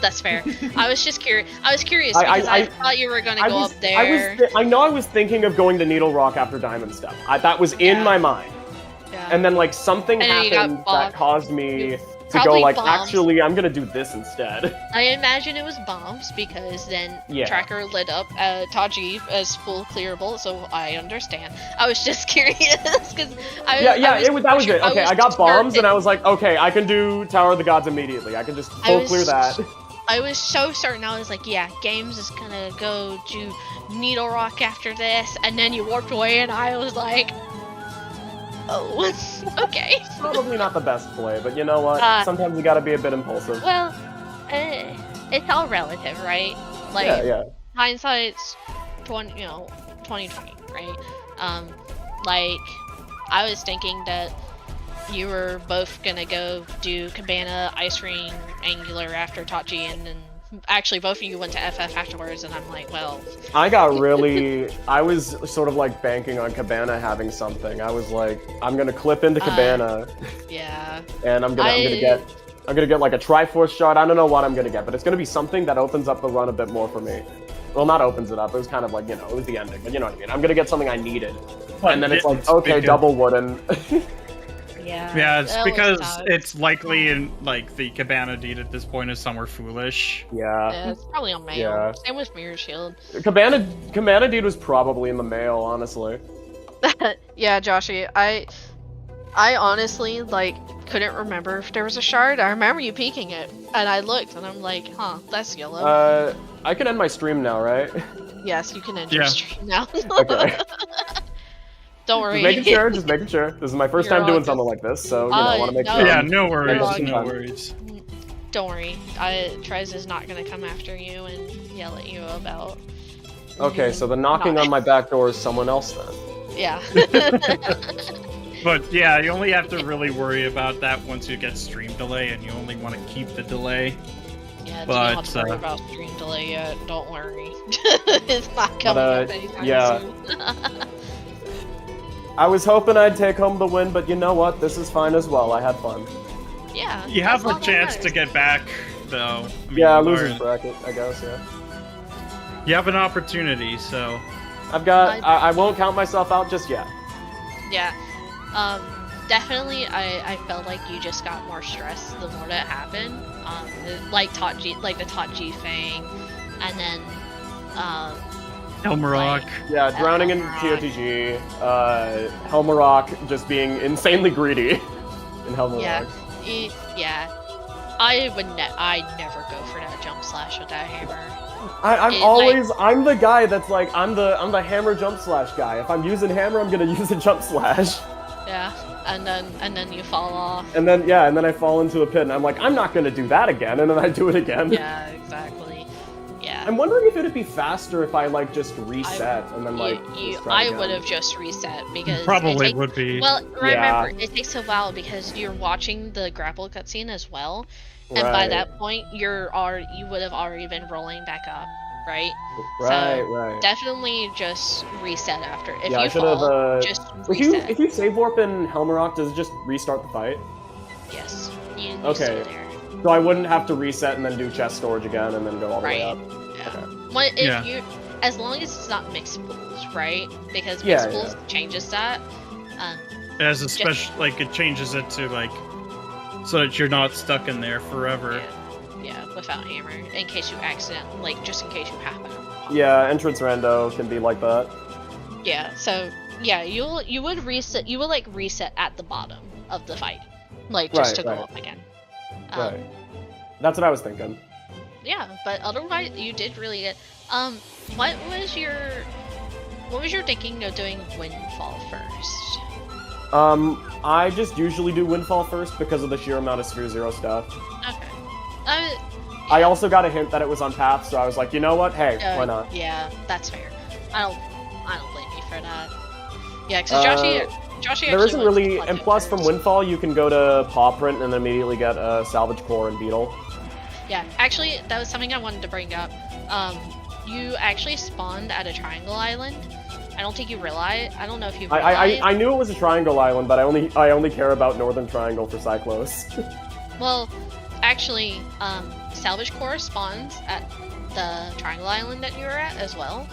That's fair. I was just curious. I was curious because I thought you were gonna go up there. I know I was thinking of going to Needle Rock after Diamond Step. That was in my mind. Yeah. And then, like, something happened that caused me to go Probably like, bombs. actually, I'm gonna do this instead. I imagine it was bombs because then Yeah. Tracker lit up Taji as full clearable, so I understand. I was just curious because that was it. Okay, I got bombs and I was like, okay, I can do Tower of the Gods immediately. I can just full clear that. I was so certain. I was like, yeah, Gamez is gonna go do Needle Rock after this, and then you warped away, and I was like, oh, okay. Probably not the best play, but you know what? Sometimes you gotta be a bit impulsive. Well, it's all relative, right? Like, yeah. Hindsight's 2020, right? Like, I was thinking that you were both gonna go do Cabana, Ice Ring, Angular after Tachi, and then actually both of you went to FF afterwards, and I'm like, well... I was sort of like banking on Cabana having something. I was like, I'm gonna clip into Cabana. Yeah. And I'm gonna get like a Triforce shard. I don't know what I'm gonna get, but it's gonna be something that opens up the run a bit more for me. Well, not opens it up, it was kind of like, it was the ending, but you know what I mean. I'm gonna get something I needed. And then it's like, okay, double wooden. Yeah, it's because it's likely in like the Cabana deed at this point is somewhere foolish. Yeah, it's probably on mail. Yeah. Same with Mirror Shield. Cabana deed was probably in the mail, honestly. Yeah, Joshy, I honestly like couldn't remember if there was a shard. I remember you peeking it, and I looked, and I'm like, huh, that's yellow. I can end my stream now, right? Yes, you can end your stream now. Okay. Don't worry. Just making sure. This is my first time doing something like this, so I want to make sure. Yeah, no worries, no worries. Don't worry. Trez is not gonna come after you and yell at you about. Okay, so the knocking on my back door is someone else then. Yeah. But yeah, you only have to really worry about that once you get stream delay, and you only want to keep the delay. Yeah, but you don't have to worry about stream delay yet. Don't worry. It's not coming up anytime soon. I was hoping I'd take home the win, but you know what? This is fine as well. I had fun. Yeah. You have a chance to get back, though. I mean, loser's bracket, I guess, yeah. You have an opportunity, so... I won't count myself out just yet. Yeah. Definitely, I felt like you just got more stressed the more that happened. Like the Tachi thing, and then, Helmarok. Yeah, drowning in TOTG, Helmarok just being insanely greedy in Helmarok. Yeah. I'd never go for that jump slash with that hammer. I'm the guy that's like, I'm the hammer jump slash guy. If I'm using hammer, I'm gonna use a jump slash. Yeah, and then you fall off. And then I fall into a pit, and I'm like, I'm not gonna do that again, and then I do it again. Yeah, exactly. Yeah. I'm wondering if it'd be faster if I like just reset and then like. I would have just reset because probably would be. Well, remember it takes a while because you're watching the grapple cutscene as well, and by that point you would have already been rolling back up, right? Right. Definitely just reset after. If I you should fall, have. just reset. If you save warp in Helmarok, does it just restart the fight? Yes. Okay. So I wouldn't have to reset and then do chest storage again and then go all the way up. Yeah. Okay. As long as it's not mixed pools, right? Because mixed pools changes that. As a special, like it changes it to like, so that you're not stuck in there forever. Yeah, without hammer, in case you just in case you happen. Yeah, entrance rando can be like that. Yeah. So yeah, you would reset. You would like reset at the bottom of the fight, like just to go up again. Right. That's what I was thinking. Yeah, but otherwise you did really good. What was your thinking of doing Windfall first? I just usually do Windfall first because of the sheer amount of Sphere Zero stuff. Okay. I also got a hint that it was on path, so I was like, you know what? Hey, why not? Yeah, that's fair. I don't blame you for that. Yeah, because Joshy there isn't really, and plus from Windfall you can go to Paw Print and then immediately get a Salvage Core and Beetle. Yeah, actually that was something I wanted to bring up. You actually spawned at a Triangle Island. I don't think you realize. I don't know if you realized. I knew it was a Triangle Island, but I only care about Northern Triangle for Cyclos. Well, actually, Salvage Core spawns at the Triangle Island that you were at as well.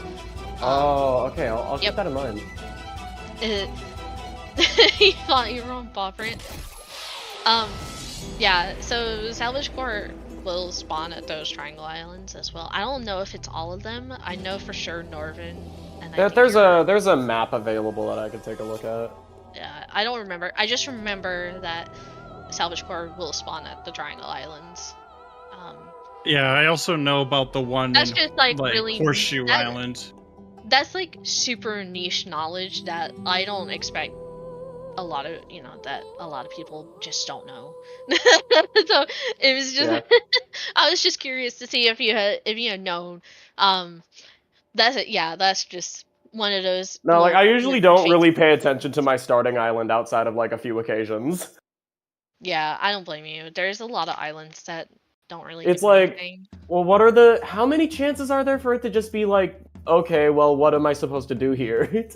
Okay, I'll keep that in mind. You thought you were on Paw Print. Yeah, so Salvage Corps will spawn at those Triangle Islands as well. I don't know if it's all of them. I know for sure Norvin and I think There's a map available that I could take a look at. Yeah, I don't remember. I just remember that Salvage Corps will spawn at the Triangle Islands. Yeah, I also know about the one that's in just like really Horseshoe Island. That's like super niche knowledge that I don't expect a lot of that a lot of people just don't know. So it was just I was just curious to see if you had known. That's it. Yeah, that's just one of those. No, like I usually don't really pay attention to my starting island outside of like a few occasions. Yeah, I don't blame you. There's a lot of islands that don't really. It's do like, anything. Well, how many chances are there for it to just be like, okay, well, what am I supposed to do here?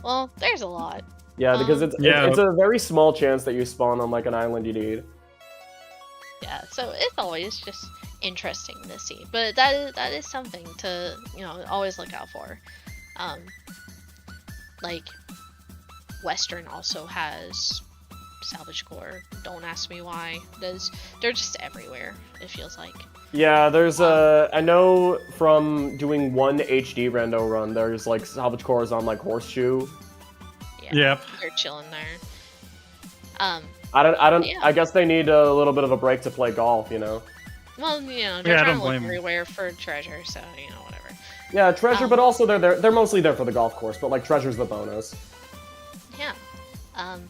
Well, there's a lot. Yeah, because it's a very small chance that you spawn on like an island you need. Yeah, so it's always just interesting to see, but that is something to always look out for. Like Western also has Salvage Corps. Don't ask me why. They're just everywhere. It feels like. Yeah, there's I know from doing one HD rando run, there's like Salvage Corps on like Horseshoe. Yeah, yep. They're chilling there. I guess they need a little bit of a break to play golf, you know. Well, they're trying to look everywhere for treasure, so whatever. Yeah, treasure, but also they're mostly there for the golf course, but like treasure's the bonus. Yeah. But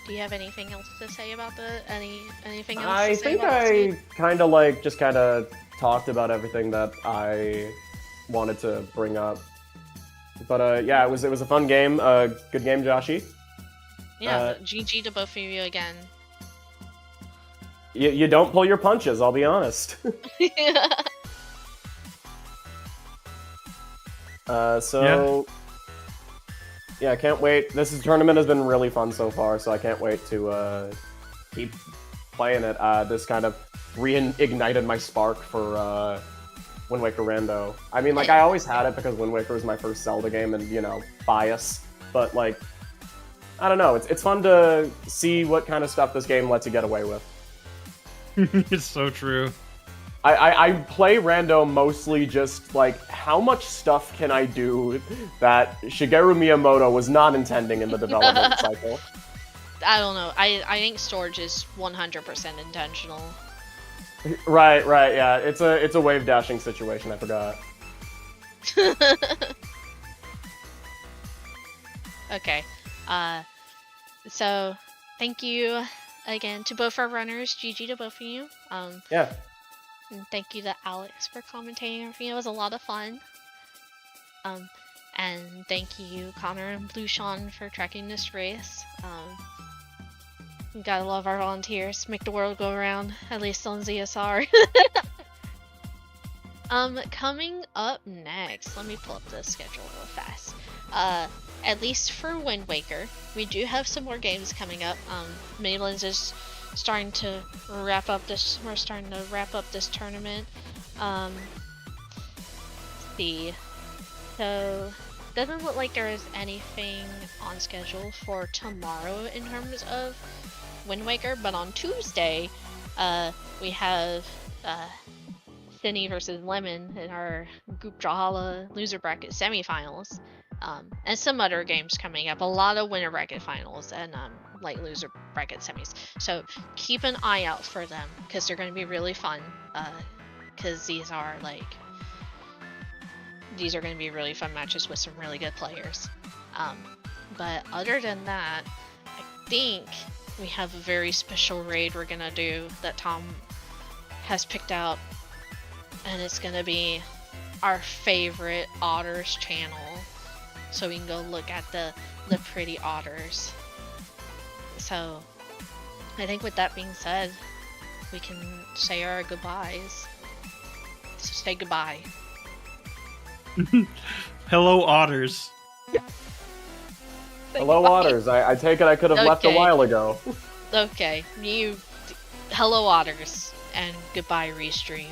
do you have anything else to say about anything else? I think I kind of talked about everything that I wanted to bring up. But yeah, it was a fun game. Good game, Joshy. Yeah, GG to both of you again. You don't pull your punches, I'll be honest. Yeah, I can't wait. This tournament has been really fun so far, so I can't wait to keep playing it. This kind of reignited my spark for Wind Waker Rando. I mean, like, I always had it because Wind Waker was my first Zelda game and, bias. But, like, I don't know. It's fun to see what kind of stuff this game lets you get away with. It's so true. I play Rando mostly just, like, how much stuff can I do that Shigeru Miyamoto was not intending in the development cycle? I don't know. I think storage is 100% intentional. Right, yeah. It's a wave dashing situation, I forgot. Okay. So thank you again to both our runners. GG to both of you. Yeah. And thank you to Alex for commentating with me. It was a lot of fun. And thank you, Connor and Blue Sean, for tracking this race. We gotta love our volunteers. Make the world go around, at least on ZSR. Coming up next, let me pull up the schedule real fast. At least for Wind Waker, we do have some more games coming up. Miniblins is starting to wrap up this. We're starting to wrap up this tournament. Let's see. So doesn't look like there is anything on schedule for tomorrow in terms of Wind Waker, but on Tuesday, we have Cindy versus Lemon in our Group Jahala loser bracket semifinals, and some other games coming up. A lot of winner bracket finals and like loser bracket semis. So keep an eye out for them because they're going to be really fun. Because these are going to be really fun matches with some really good players. But other than that, I think we have a very special raid we're gonna do that Tom has picked out, and it's gonna be our favorite otters channel, so we can go look at the pretty otters. So I think with that being said, we can say our goodbyes. So say goodbye. Hello, otters. Hello, otters. I take it I could have left a while ago. Okay, hello, otters, and goodbye, Restream.